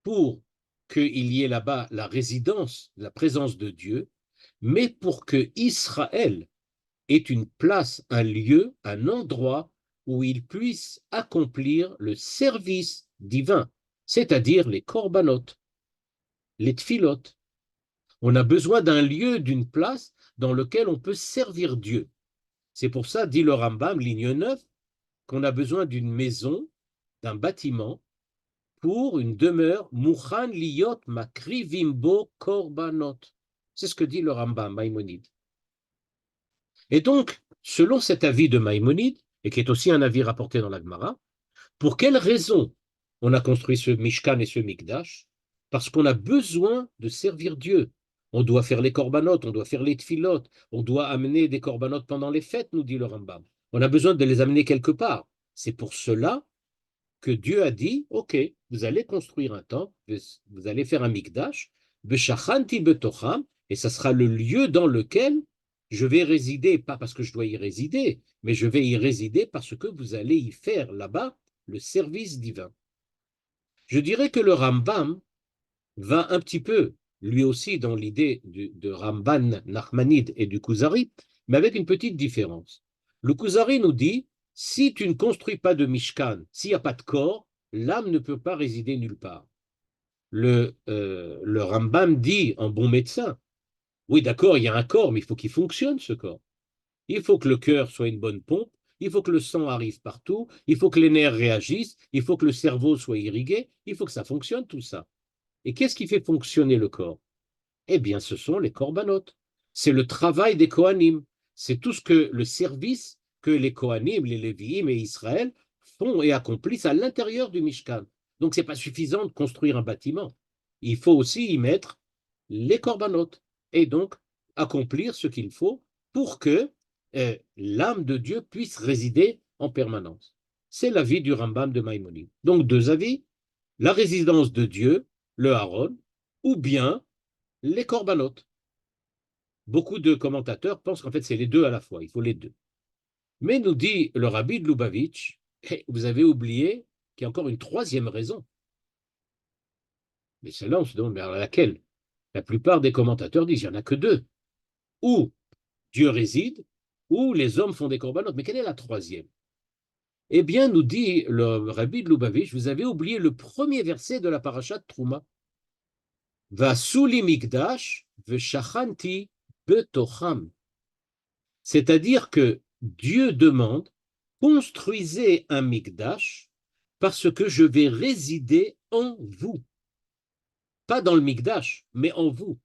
pour qu'il y ait là-bas la résidence, la présence de Dieu, mais pour que Israël ait une place, un lieu, un endroit où il puisse accomplir le service divin, c'est-à-dire les korbanot, les tfilot. On a besoin d'un lieu, d'une place dans lequel on peut servir Dieu. C'est pour ça, dit le Rambam, ligne 9, qu'on a besoin d'une maison, d'un bâtiment, pour une demeure, Mouchan liyot makrivimbo korbanot. C'est ce que dit le Rambam, Maïmonide. Et donc, selon cet avis de Maïmonide, et qui est aussi un avis rapporté dans la Gemara, pour quelle raison on a construit ce Mishkan et ce Mikdash? Parce qu'on a besoin de servir Dieu. On doit faire les korbanot, on doit faire les tfilot, on doit amener des korbanot pendant les fêtes, nous dit le Rambam. On a besoin de les amener quelque part. C'est pour cela que Dieu a dit, ok, vous allez construire un temple, vous allez faire un mikdash, beshachanti betocham, et ça sera le lieu dans lequel Je vais résider, pas parce que je dois y résider, mais je vais y résider parce que vous allez y faire là-bas le service divin. Je dirais que le Rambam va un petit peu, lui aussi, dans l'idée de Ramban, Nachmanide et du Kuzari, mais avec une petite différence. Le Kuzari nous dit, si tu ne construis pas de Mishkan, s'il n'y a pas de corps, l'âme ne peut pas résider nulle part. Le Rambam dit, en bon médecin, oui, d'accord, il y a un corps, mais il faut qu'il fonctionne, ce corps. Il faut que le cœur soit une bonne pompe, il faut que le sang arrive partout, il faut que les nerfs réagissent, il faut que le cerveau soit irrigué, il faut que ça fonctionne, tout ça. Et qu'est-ce qui fait fonctionner le corps? Eh bien, ce sont les corbanotes. C'est le travail des Kohanim. C'est tout ce que le service que les Kohanim, les Lévi'im et Israël font et accomplissent à l'intérieur du Mishkan. Donc, ce n'est pas suffisant de construire un bâtiment. Il faut aussi y mettre les corbanotes et donc accomplir ce qu'il faut pour que l'âme de Dieu puisse résider en permanence. C'est l'avis du Rambam de Maïmonide. Donc, deux avis, la résidence de Dieu, le Haron, ou bien les corbanotes. Beaucoup de commentateurs pensent qu'en fait c'est les deux à la fois, il faut les deux. Mais nous dit le rabbi de Lubavitch, vous avez oublié qu'il y a encore une troisième raison. Mais celle-là, on se demande vers laquelle. La plupart des commentateurs disent qu'il n'y en a que deux. Ou Dieu réside, ou les hommes font des corbanotes. Mais quelle est la troisième? Eh bien, nous dit le rabbi de Lubavitch, vous avez oublié le premier verset de la parasha de Trouma. Vasuli mikdash veshachanti betocham. C'est-à-dire que Dieu demande, construisez un mikdash parce que je vais résider en vous. Pas dans le mikdash, mais en vous.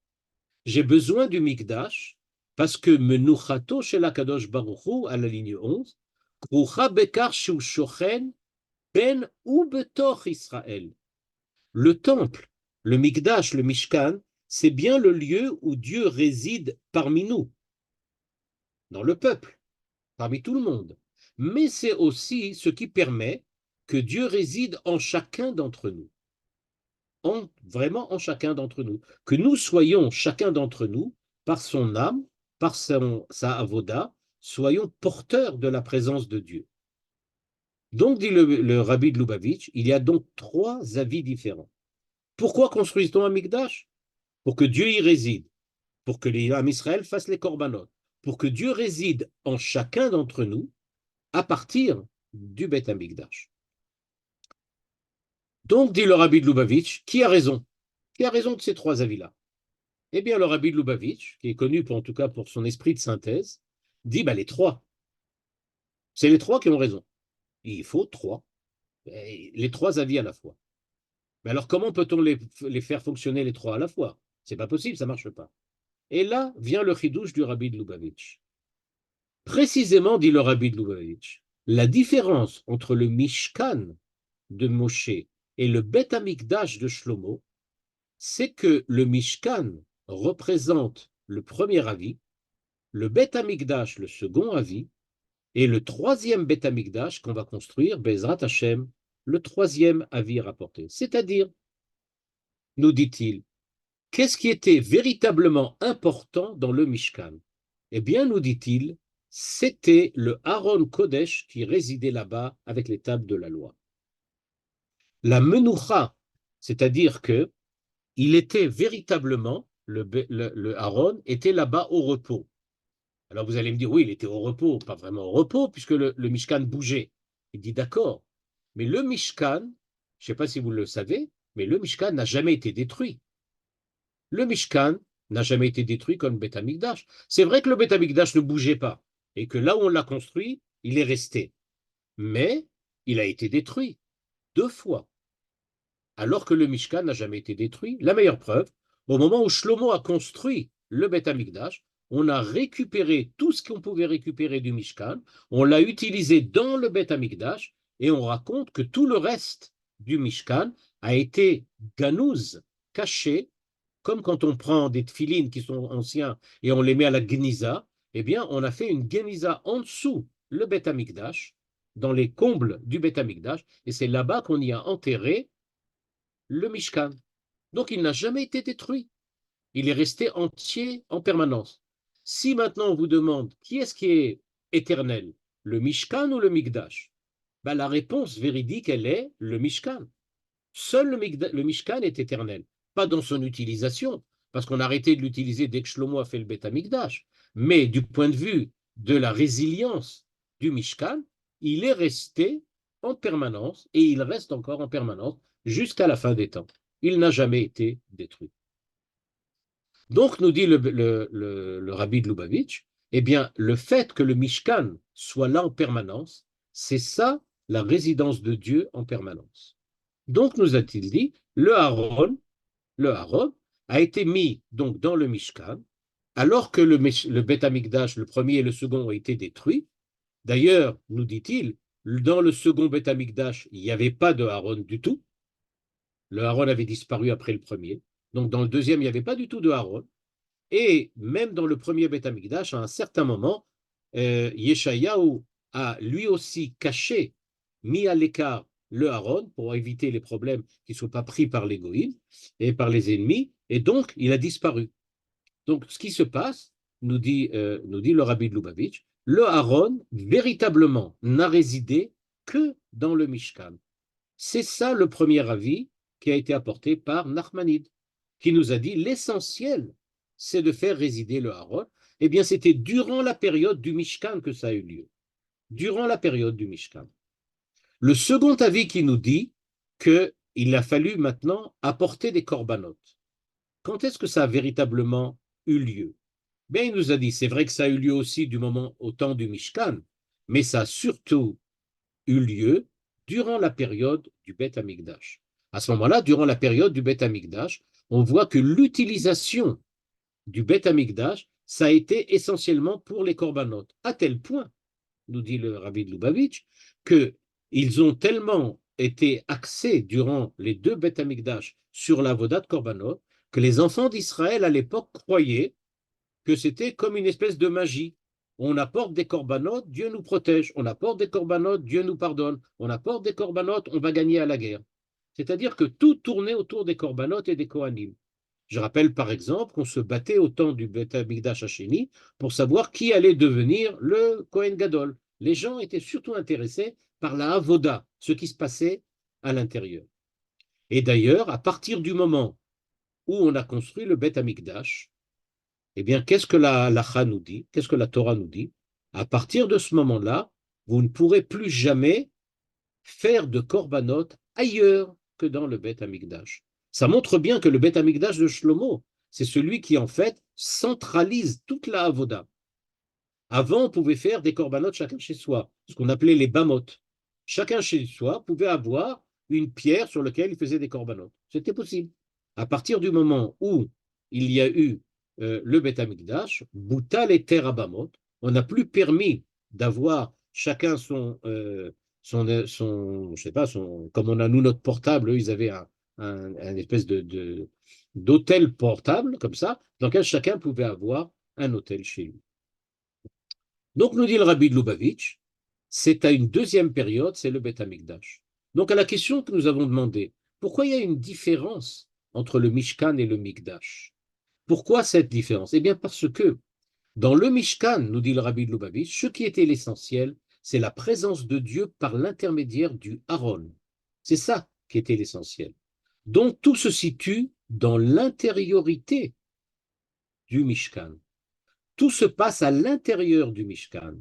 J'ai besoin du mikdash parce que menuchato shel HaKadosh Baruch Hu, à la ligne 11, krucha bekar shu shochen ben ou betoch Israël. Le temple, le mikdash, le mishkan, c'est bien le lieu où Dieu réside parmi nous, dans le peuple, parmi tout le monde. Mais c'est aussi ce qui permet que Dieu réside en chacun d'entre nous. Vraiment en chacun d'entre nous. Que nous soyons, chacun d'entre nous, par son âme, par sa avoda, soyons porteurs de la présence de Dieu. Donc, dit le rabbi de Lubavitch, il y a donc trois avis différents. Pourquoi construise-t-on un mikdash? Pour que Dieu y réside, pour que les âmes Israël fassent les corbanotes, pour que Dieu réside en chacun d'entre nous à partir du Beth Amikdash. Donc, dit le rabbi de Lubavitch, qui a raison? Qui a raison de ces trois avis-là? Eh bien, le rabbi de Lubavitch, qui est connu en tout cas pour son esprit de synthèse, dit les trois. C'est les trois qui ont raison. Il faut trois. Les trois avis à la fois. Mais alors, comment peut-on les faire fonctionner les trois à la fois? C'est pas possible, ça marche pas. Et là vient le chidouche du rabbi de Lubavitch. Précisément, dit le rabbi de Lubavitch, la différence entre le Mishkan de Moshe et le Beth Amikdash de Shlomo, c'est que le Mishkan représente le premier avis, le Beth Amikdash le second avis, et le troisième Beth Amikdash qu'on va construire, Bezrat Hashem, le troisième avis rapporté. C'est-à-dire, nous dit-il, qu'est-ce qui était véritablement important dans le Mishkan? Eh bien, nous dit-il, c'était le Aaron Kodesh qui résidait là-bas avec les tables de la loi. La menoucha, c'est-à-dire que il était véritablement, le Aaron était là-bas au repos. Alors vous allez me dire, oui, il était au repos, pas vraiment au repos, puisque le Mishkan bougeait. Il dit, d'accord, mais le Mishkan, je ne sais pas si vous le savez, mais le Mishkan n'a jamais été détruit. Le Mishkan n'a jamais été détruit comme le Beth Amikdash. C'est vrai que le Beth Amikdash ne bougeait pas, et que là où on l'a construit, il est resté. Mais il a été détruit 2 fois, alors que le Mishkan n'a jamais été détruit. La meilleure preuve, au moment où Shlomo a construit le Beth Amikdash, on a récupéré tout ce qu'on pouvait récupérer du Mishkan, on l'a utilisé dans le Beth Amikdash, et on raconte que tout le reste du Mishkan a été ganouz, caché, comme quand on prend des tfilines qui sont anciens et on les met à la Geniza, eh bien, on a fait une Geniza en dessous le Beth Amikdash, dans les combles du Beth Amikdash, et c'est là-bas qu'on y a enterré le Mishkan. Donc, il n'a jamais été détruit. Il est resté entier en permanence. Si maintenant on vous demande qui est-ce qui est éternel, le Mishkan ou le Mikdash, ben, la réponse véridique, elle est le Mishkan. Seul le Mishkan est éternel, pas dans son utilisation, parce qu'on a arrêté de l'utiliser dès que Shlomo a fait le Beth Amikdash, mais du point de vue de la résilience du Mishkan, il est resté en permanence, et il reste encore en permanence jusqu'à la fin des temps. Il n'a jamais été détruit. Donc, nous dit le rabbi de Lubavitch, eh bien, le fait que le Mishkan soit là en permanence, c'est ça la résidence de Dieu en permanence. Donc, nous a-t-il dit, le Aaron a été mis donc dans le Mishkan, alors que le Beth Amikdash, le premier et le second, ont été détruits. D'ailleurs, nous dit-il, dans le second Beth Amikdash, il n'y avait pas de Aaron du tout. Le Aaron avait disparu après le premier. Donc, dans le deuxième, il n'y avait pas du tout de Aaron. Et même dans le premier Beth Amikdash, à un certain moment, Yeshayahu a lui aussi caché, mis à l'écart le Aaron pour éviter les problèmes qui ne soient pas pris par les goïms et par les ennemis, et donc il a disparu. Donc ce qui se passe, nous dit le rabbi de Lubavitch, le Aaron véritablement n'a résidé que dans le Mishkan. C'est ça le premier avis qui a été apporté par Nachmanide, qui nous a dit l'essentiel, c'est de faire résider le Aaron. Eh bien, c'était durant la période du Mishkan que ça a eu lieu. Durant la période du Mishkan. Le second avis qui nous dit qu'il a fallu maintenant apporter des corbanotes. Quand est-ce que ça a véritablement eu lieu? Bien, il nous a dit, c'est vrai que ça a eu lieu aussi au temps du Mishkan, mais ça a surtout eu lieu durant la période du Beth Amikdash. À ce moment-là, durant la période du Beth Amikdash, on voit que l'utilisation du Beth Amikdash, ça a été essentiellement pour les corbanotes, à tel point, nous dit le rabbi de Lubavitch, qu'ils ont tellement été axés durant les deux Beth Amikdash sur la voda de korbanot, que les enfants d'Israël à l'époque croyaient que c'était comme une espèce de magie. On apporte des corbanotes, Dieu nous protège. On apporte des corbanotes, Dieu nous pardonne. On apporte des corbanotes, on va gagner à la guerre. C'est-à-dire que tout tournait autour des corbanotes et des Kohanim. Je rappelle par exemple qu'on se battait au temps du Beth Amikdash Hasheni pour savoir qui allait devenir le Kohen Gadol. Les gens étaient surtout intéressés par la Avoda, ce qui se passait à l'intérieur. Et d'ailleurs, à partir du moment où on a construit le Beth Amikdash, eh bien, qu'est-ce que la Halacha nous dit? Qu'est-ce que la Torah nous dit? À partir de ce moment-là, vous ne pourrez plus jamais faire de korbanot ailleurs que dans le Beth Amikdash. Ça montre bien que le Beth Amikdash de Shlomo, c'est celui qui, en fait, centralise toute la Avoda. Avant, on pouvait faire des korbanot chacun chez soi, ce qu'on appelait les bamot. Chacun chez soi pouvait avoir une pierre sur laquelle il faisait des korbanot. C'était possible. À partir du moment où il y a eu le Beth Amikdash, Boutal et Terabamot, on n'a plus permis d'avoir chacun je sais pas, comme on a nous notre portable, eux, ils avaient un espèce d'hôtel portable, comme ça, dans lequel chacun pouvait avoir un hôtel chez lui. Donc, nous dit le rabbi de Lubavitch, c'est à une deuxième période, c'est le Beth Amikdash. Donc, à la question que nous avons demandé, pourquoi il y a une différence entre le Mishkan et le Mikdash? Pourquoi cette différence? Eh bien, parce que dans le Mishkan, nous dit le rabbi de Lubavitch, ce qui était l'essentiel, c'est la présence de Dieu par l'intermédiaire du Aaron. C'est ça qui était l'essentiel. Donc, tout se situe dans l'intériorité du Mishkan. Tout se passe à l'intérieur du Mishkan.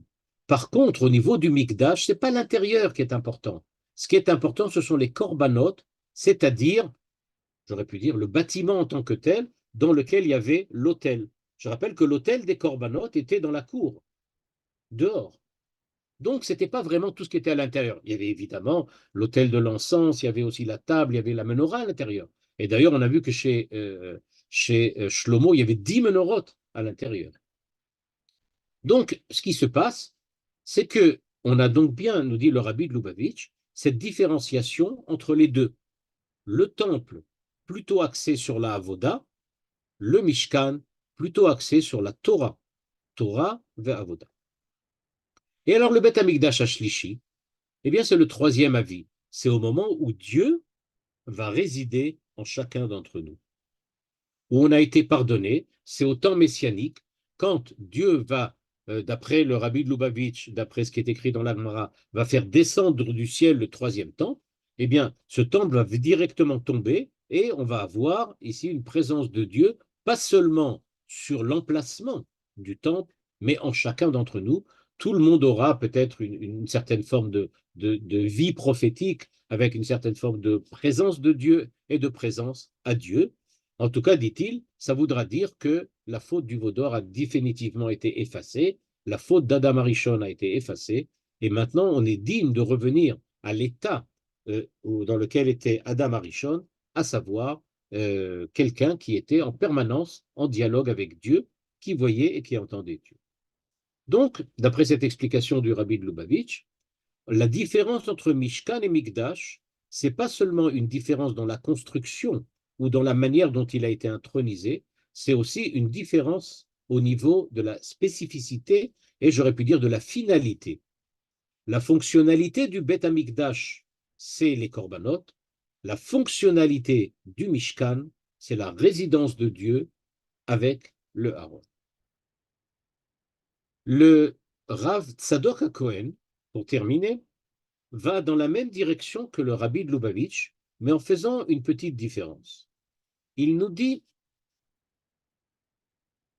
Par contre, au niveau du Mikdash, ce n'est pas l'intérieur qui est important. Ce qui est important, ce sont les korbanot, c'est-à-dire, j'aurais pu dire, le bâtiment en tant que tel, dans lequel il y avait l'autel. Je rappelle que l'autel des korbanot était dans la cour, dehors. Donc, ce n'était pas vraiment tout ce qui était à l'intérieur. Il y avait évidemment l'autel de l'encens, il y avait aussi la table, il y avait la menorah à l'intérieur. Et d'ailleurs, on a vu que chez Shlomo, il y avait 10 menorotes à l'intérieur. Donc, ce qui se passe, c'est que on a donc bien, nous dit le rabbi de Lubavitch, cette différenciation entre les deux. Le temple, plutôt axé sur la Avoda, le Mishkan, plutôt axé sur la Torah. Torah vers Avoda. Et alors le Beth Amikdash Ashlishi, eh bien c'est le troisième avis. C'est au moment où Dieu va résider en chacun d'entre nous. Où on a été pardonné, c'est au temps messianique, quand Dieu va, d'après le Rabbi de Lubavitch, d'après ce qui est écrit dans la Gemara, va faire descendre du ciel le troisième temple, eh bien, ce temple va directement tomber et on va avoir ici une présence de Dieu, pas seulement sur l'emplacement du temple, mais en chacun d'entre nous. Tout le monde aura peut-être une certaine forme de vie prophétique avec une certaine forme de présence de Dieu et de présence à Dieu. En tout cas, dit-il, ça voudra dire que la faute du veau d'or a définitivement été effacée, la faute d'Adam Arishon a été effacée, et maintenant on est digne de revenir à l'état dans lequel était Adam Arishon, à savoir quelqu'un qui était en permanence en dialogue avec Dieu, qui voyait et qui entendait Dieu. Donc, d'après cette explication du Rabbi de Lubavitch, la différence entre Mishkan et Mikdash, c'est pas seulement une différence dans la construction ou dans la manière dont il a été intronisé, c'est aussi une différence au niveau de la spécificité et j'aurais pu dire de la finalité. La fonctionnalité du Beth Amikdash, c'est les korbanot. La fonctionnalité du Mishkan, c'est la résidence de Dieu avec le Aaron. Le Rav Tzadok HaKohen, pour terminer, va dans la même direction que le Rabbi de Lubavitch, mais en faisant une petite différence. Il nous dit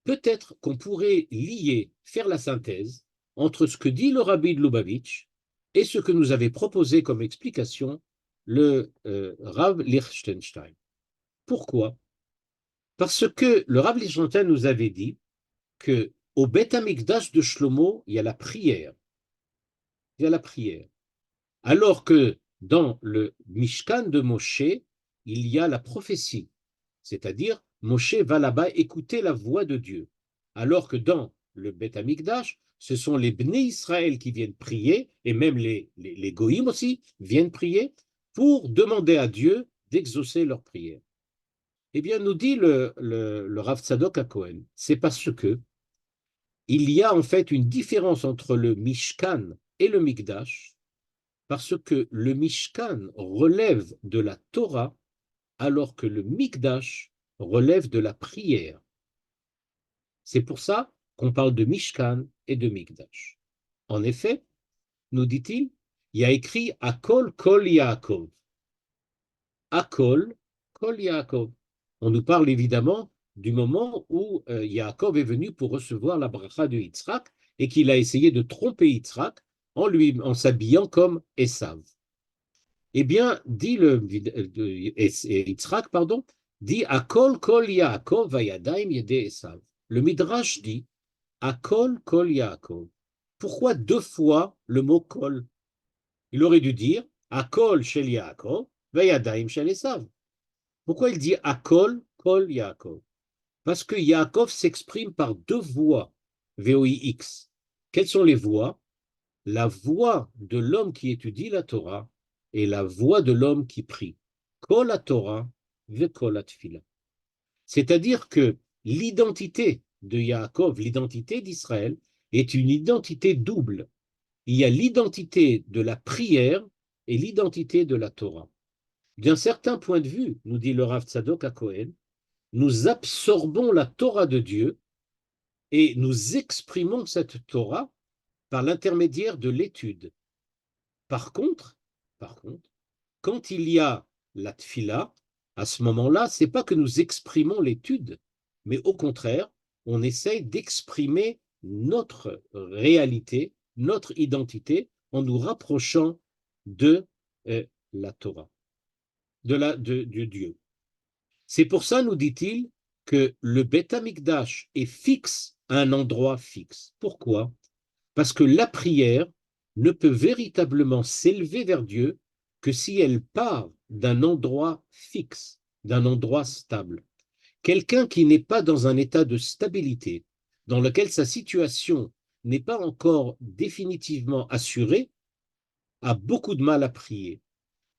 peut-être qu'on pourrait lier, faire la synthèse entre ce que dit le Rabbi de Lubavitch et ce que nous avait proposé comme explication le Rav Lichtenstein. Pourquoi? Parce que le Rav Lichtenstein nous avait dit que au Beth Amikdash de Shlomo, il y a la prière. Il y a la prière. Alors que dans le Mishkan de Moshe, il y a la prophétie, c'est-à-dire Moshe va là-bas écouter la voix de Dieu, alors que dans le Beth Amikdash, ce sont les Bnei Israël qui viennent prier, et même les Goïm aussi viennent prier, pour demander à Dieu d'exaucer leurs prières. Eh bien, nous dit le Rav Tzadok HaKohen, c'est parce que il y a en fait une différence entre le Mishkan et le Mikdash, parce que le Mishkan relève de la Torah, alors que le Mikdash relève de la prière. C'est pour ça qu'on parle de Mishkan et de Mikdash. En effet, nous dit-il, il y a écrit Akol Kol Yaakov. Akol Kol Yaakov. On nous parle évidemment du moment où Yaakov est venu pour recevoir la bracha de Yitzhak et qu'il a essayé de tromper Yitzhak en s'habillant comme Esav. Eh bien, dit Yitzhak, pardon, dit Akol Kol Yaakov vayadaim yede Esav. Le Midrash dit Akol Kol Yaakov. Pourquoi deux fois le mot Kol? Il aurait dû dire Akol Shel Yaakov vayadaim shel Esav. Pourquoi il dit Akol Kol Yaakov? Parce que Yaakov s'exprime par deux voix, VOIX. Quelles sont les voix? La voix de l'homme qui étudie la Torah et la voix de l'homme qui prie. Kol la Torah ve kol la tfila. C'est-à-dire que l'identité de Yaakov, l'identité d'Israël, est une identité double. Il y a l'identité de la prière et l'identité de la Torah. D'un certain point de vue, nous dit le Rav Tzadok HaKohen, nous absorbons la Torah de Dieu et nous exprimons cette Torah par l'intermédiaire de l'étude. Par contre, quand il y a la tfila, à ce moment-là, c'est pas que nous exprimons l'étude, mais au contraire, on essaye d'exprimer notre réalité, notre identité, en nous rapprochant de la Torah, de Dieu. C'est pour ça, nous dit-il, que le Beth Amikdash est fixe à un endroit fixe. Pourquoi? Parce que la prière ne peut véritablement s'élever vers Dieu que si elle part d'un endroit fixe, d'un endroit stable. Quelqu'un qui n'est pas dans un état de stabilité, dans lequel sa situation n'est pas encore définitivement assurée, a beaucoup de mal à prier.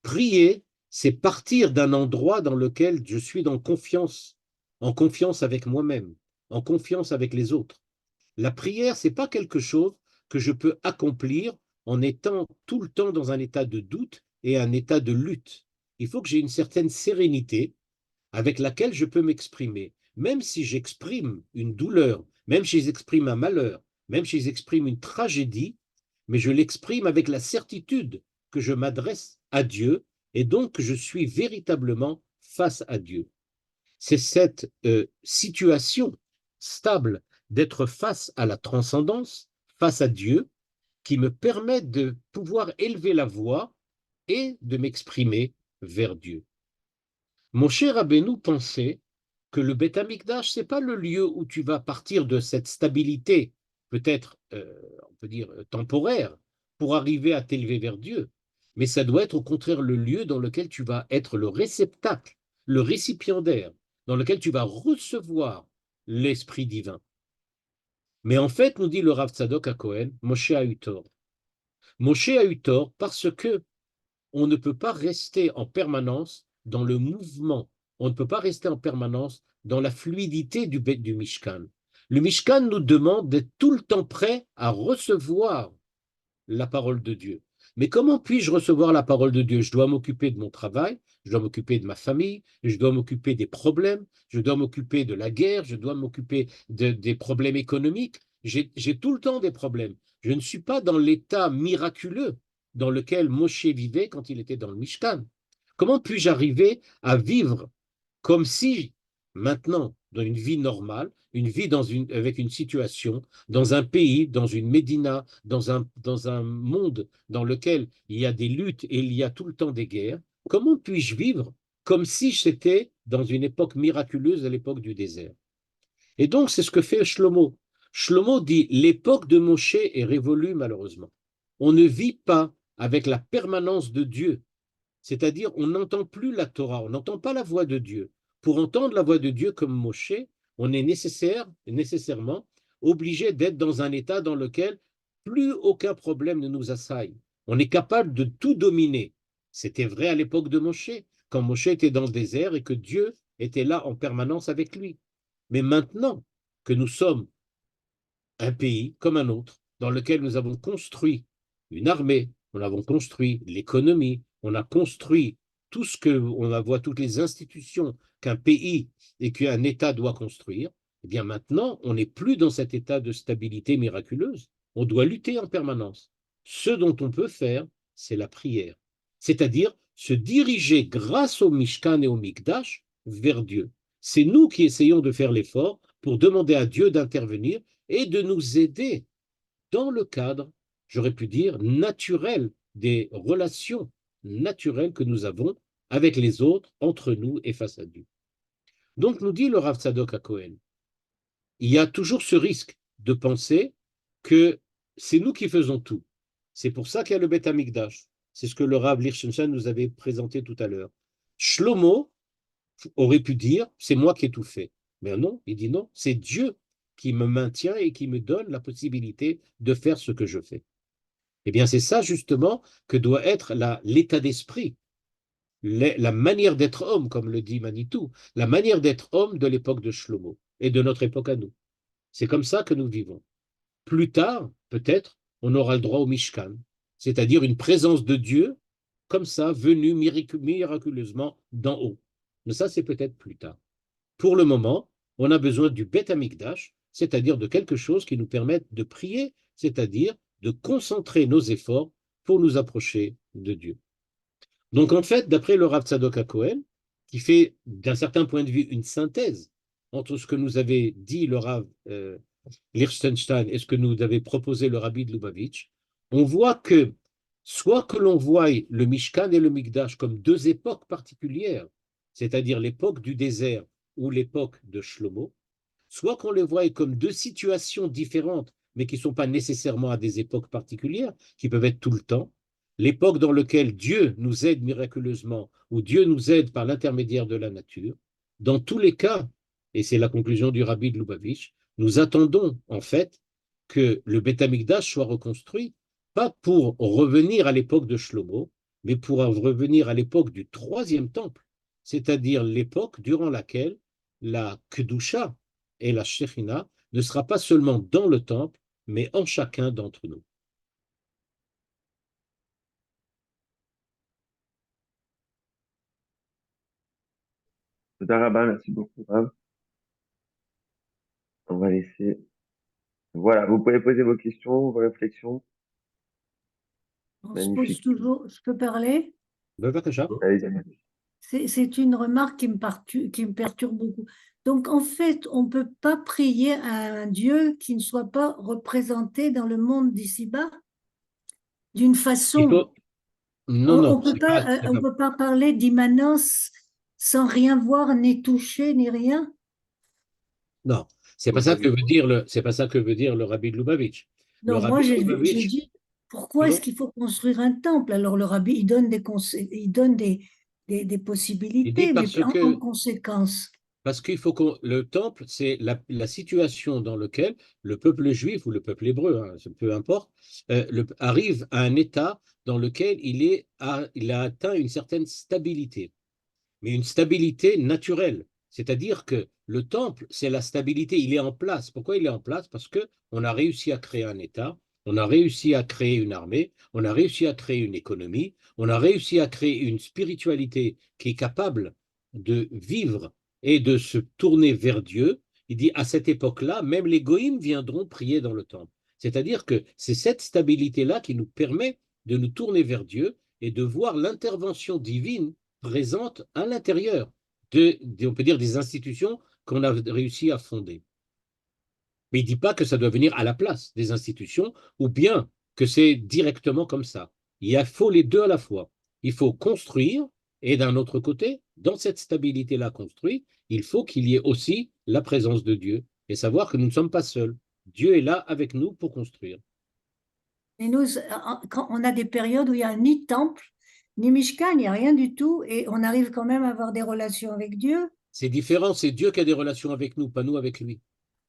Prier, c'est partir d'un endroit dans lequel je suis en confiance avec moi-même, en confiance avec les autres. La prière, c'est pas quelque chose que je peux accomplir en étant tout le temps dans un état de doute et un état de lutte. Il faut que j'ai une certaine sérénité avec laquelle je peux m'exprimer. Même si j'exprime une douleur, même s'ils expriment un malheur, même s'ils expriment une tragédie, mais je l'exprime avec la certitude que je m'adresse à Dieu et donc que je suis véritablement face à Dieu. C'est cette situation stable d'être face à la transcendance, face à Dieu, qui me permet de pouvoir élever la voix et de m'exprimer vers Dieu. Mon cher Rabbeinu pensait que le Beth Amikdash, ce n'est pas le lieu où tu vas partir de cette stabilité, peut-être, on peut dire, temporaire, pour arriver à t'élever vers Dieu, mais ça doit être au contraire le lieu dans lequel tu vas être le réceptacle, le récipiendaire, dans lequel tu vas recevoir l'Esprit divin. Mais en fait, nous dit le Rav Tzadok à Cohen, Moshe a eu tort. Moshe a eu tort parce que on ne peut pas rester en permanence dans le mouvement. On ne peut pas rester en permanence dans la fluidité du Mishkan. Le Mishkan nous demande d'être tout le temps prêt à recevoir la parole de Dieu. Mais comment puis-je recevoir la parole de Dieu? Je dois m'occuper de mon travail, je dois m'occuper de ma famille, je dois m'occuper des problèmes, je dois m'occuper de la guerre, je dois m'occuper des problèmes économiques. J'ai tout le temps des problèmes. Je ne suis pas dans l'état miraculeux dans lequel Moshe vivait quand il était dans le Mishkan. Comment puis-je arriver à vivre comme si maintenant, dans une vie normale, une vie avec une situation, dans un pays, dans une médina, dans un monde dans lequel il y a des luttes et il y a tout le temps des guerres, comment puis-je vivre comme si j'étais dans une époque miraculeuse, à l'époque du désert? Et donc, c'est ce que fait Shlomo. Shlomo dit, l'époque de Moshe est révolue malheureusement. On ne vit pas avec la permanence de Dieu, c'est-à-dire, on n'entend plus la Torah, on n'entend pas la voix de Dieu. Pour entendre la voix de Dieu comme Moshe, on est nécessairement obligé d'être dans un état dans lequel plus aucun problème ne nous assaille. On est capable de tout dominer. C'était vrai à l'époque de Moshe, quand Moshe était dans le désert et que Dieu était là en permanence avec lui. Mais maintenant que nous sommes un pays comme un autre, dans lequel nous avons construit une armée, on avons construit l'économie, on a construit tout ce que on voit, toutes les institutions qu'un pays et qu'un État doit construire, eh bien maintenant, on n'est plus dans cet état de stabilité miraculeuse. On doit lutter en permanence. Ce dont on peut faire, c'est la prière, c'est-à-dire se diriger grâce au Mishkan et au Mikdash vers Dieu. C'est nous qui essayons de faire l'effort pour demander à Dieu d'intervenir et de nous aider dans le cadre, j'aurais pu dire, naturel des relations naturelles que nous avons avec les autres, entre nous et face à Dieu. Donc, nous dit le Rav Tzadok à Cohen, il y a toujours ce risque de penser que c'est nous qui faisons tout. C'est pour ça qu'il y a le Beth Amikdash. C'est ce que le Rav Lichtenstein nous avait présenté tout à l'heure. Shlomo aurait pu dire, c'est moi qui ai tout fait. Mais non, il dit non, c'est Dieu qui me maintient et qui me donne la possibilité de faire ce que je fais. Eh bien, c'est ça justement que doit être l'état d'esprit, la manière d'être homme, comme le dit Manitou, la manière d'être homme de l'époque de Shlomo et de notre époque à nous. C'est comme ça que nous vivons. Plus tard, peut-être, on aura le droit au Mishkan, c'est-à-dire une présence de Dieu comme ça, venue miraculeusement d'en haut. Mais ça, c'est peut-être plus tard. Pour le moment, on a besoin du Beth Amikdash, c'est-à-dire de quelque chose qui nous permette de prier, c'est-à-dire de concentrer nos efforts pour nous approcher de Dieu. Donc en fait, d'après le Rav Tzadok HaKohen, qui fait d'un certain point de vue une synthèse entre ce que nous avait dit le Rav Lichtenstein et ce que nous avait proposé le Rabbi de Lubavitch, on voit que soit que l'on voie le Mishkan et le Mikdash comme deux époques particulières, c'est-à-dire l'époque du désert ou l'époque de Shlomo, soit qu'on les voie comme deux situations différentes, mais qui ne sont pas nécessairement à des époques particulières, qui peuvent être tout le temps, l'époque dans laquelle Dieu nous aide miraculeusement, ou Dieu nous aide par l'intermédiaire de la nature. Dans tous les cas, et c'est la conclusion du Rabbi de Lubavitch, nous attendons en fait que le Beth Amikdash soit reconstruit, pas pour revenir à l'époque de Shlomo, mais pour revenir à l'époque du troisième temple, c'est-à-dire l'époque durant laquelle la Kedusha et la Shekhinah ne sera pas seulement dans le temple, mais en chacun d'entre nous. Toda Rabba, merci beaucoup, Rav. On va laisser Voilà, vous pouvez poser vos questions, vos réflexions. On se pose Magnifique. toujours, je peux parler? Bevakasha. Allez, Daniel. C'est une remarque qui me perturbe beaucoup. Donc, en fait, on ne peut pas prier à un Dieu qui ne soit pas représenté dans le monde d'ici-bas d'une Il façon. faut... Non, On non, ne peut c'est pas, pas, on peut pas parler d'immanence sans rien voir, ni toucher, ni rien. non, c'est pas ça que veut dire c'est pas ça que veut dire le rabbi de Lubavitch. Le Non, moi, rabbi de j'ai Lubavitch, dit, pourquoi est-ce pardon, qu'il faut construire un temple? Alors, le rabbi, il donne il donne des il dit possibilités, mais en conséquence. parce qu'il faut que le temple, c'est la situation dans laquelle le peuple juif ou le peuple hébreu, hein, peu importe, arrive à un état dans lequel il a atteint une certaine stabilité, mais une stabilité naturelle. C'est-à-dire que le temple, c'est la stabilité, il est en place. Pourquoi il est en place? Parce que on a réussi à créer un État, on a réussi à créer une armée, on a réussi à créer une économie, on a réussi à créer une spiritualité qui est capable de vivre et de se tourner vers Dieu. Il dit, à cette époque-là, même les goïms viendront prier dans le temple. C'est-à-dire que c'est cette stabilité-là qui nous permet de nous tourner vers Dieu et de voir l'intervention divine présente à l'intérieur on peut dire, des institutions qu'on a réussi à fonder. Mais il ne dit pas que ça doit venir à la place des institutions ou bien que c'est directement comme ça. Faut les deux à la fois. Il faut construire et d'un autre côté, dans cette stabilité-là construite, il faut qu'il y ait aussi la présence de Dieu et savoir que nous ne sommes pas seuls. Dieu est là avec nous pour construire. Et nous, quand on a des périodes où il n'y a ni temple, ni Mishkan, il n'y a rien du tout, et on arrive quand même à avoir des relations avec Dieu. C'est différent, c'est Dieu qui a des relations avec nous, pas nous avec lui.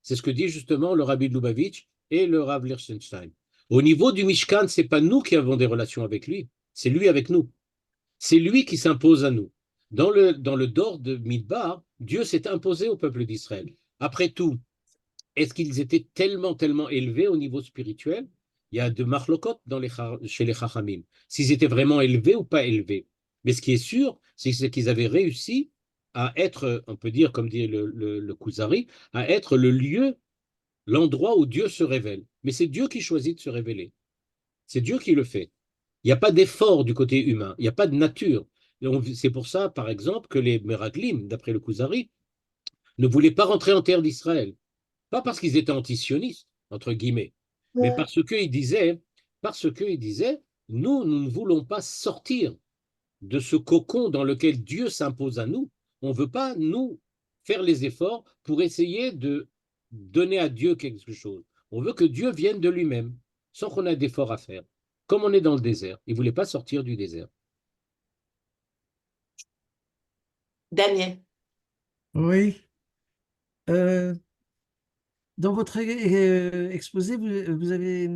C'est ce que dit justement le Rabbi de Lubavitch et le Rav Lichtenstein. Au niveau du Mishkan, c'est pas nous qui avons des relations avec lui, c'est lui avec nous. C'est lui qui s'impose à nous. Dans le Dor de Midbar, Dieu s'est imposé au peuple d'Israël. Après tout, est-ce qu'ils étaient tellement élevés au niveau spirituel? Il y a de marlokot chez les Chachamim. S'ils étaient vraiment élevés ou pas élevés. Mais ce qui est sûr, c'est qu'ils avaient réussi à être, on peut dire, comme dit le Kuzari, à être le lieu, l'endroit où Dieu se révèle. Mais c'est Dieu qui choisit de se révéler. C'est Dieu qui le fait. Il n'y a pas d'effort du côté humain, il n'y a pas de nature. C'est pour ça, par exemple, que les Meraglim, d'après le Kuzari, ne voulaient pas rentrer en terre d'Israël. Pas parce qu'ils étaient antisionistes, entre guillemets, mais parce qu'ils disaient, nous ne voulons pas sortir de ce cocon dans lequel Dieu s'impose à nous. On ne veut pas, nous, faire les efforts pour essayer de donner à Dieu quelque chose. On veut que Dieu vienne de lui-même, sans qu'on ait d'efforts à faire. Comme on est dans le désert, ils ne voulaient pas sortir du désert. Daniel. Oui. Dans votre exposé, vous avez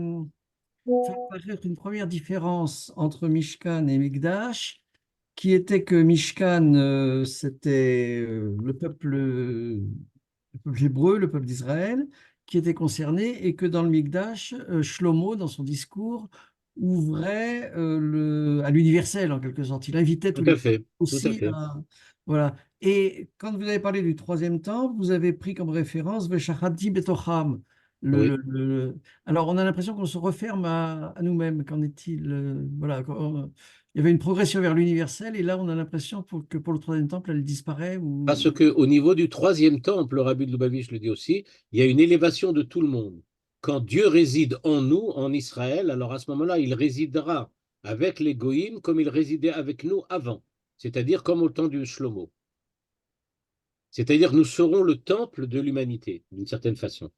fait apparaître une première différence entre Mishkan et Mikdash, qui était que Mishkan, c'était le peuple hébreu, le peuple d'Israël, qui était concerné, et que dans le Mikdash, Shlomo, dans son discours, ouvrait à l'universel, en quelque sorte. Il invitait tous Tout à les fait, tout à aussi fait. Voilà. Et quand vous avez parlé du troisième temple, vous avez pris comme référence Veshachati Betocham. Oui. Alors, on a l'impression qu'on se referme à nous-mêmes. Qu'en est-il voilà, il y avait une progression vers l'universel, et là, on a l'impression que pour le troisième temple, elle disparaît. Parce qu'au niveau du troisième temple, le Rabbi de Lubavitch le dit aussi, il y a une élévation de tout le monde. Quand Dieu réside en nous, en Israël, alors à ce moment-là, il résidera avec les Goïms comme il résidait avec nous avant, c'est-à-dire comme au temps du Shlomo. C'est-à-dire nous serons le temple de l'humanité, d'une certaine façon.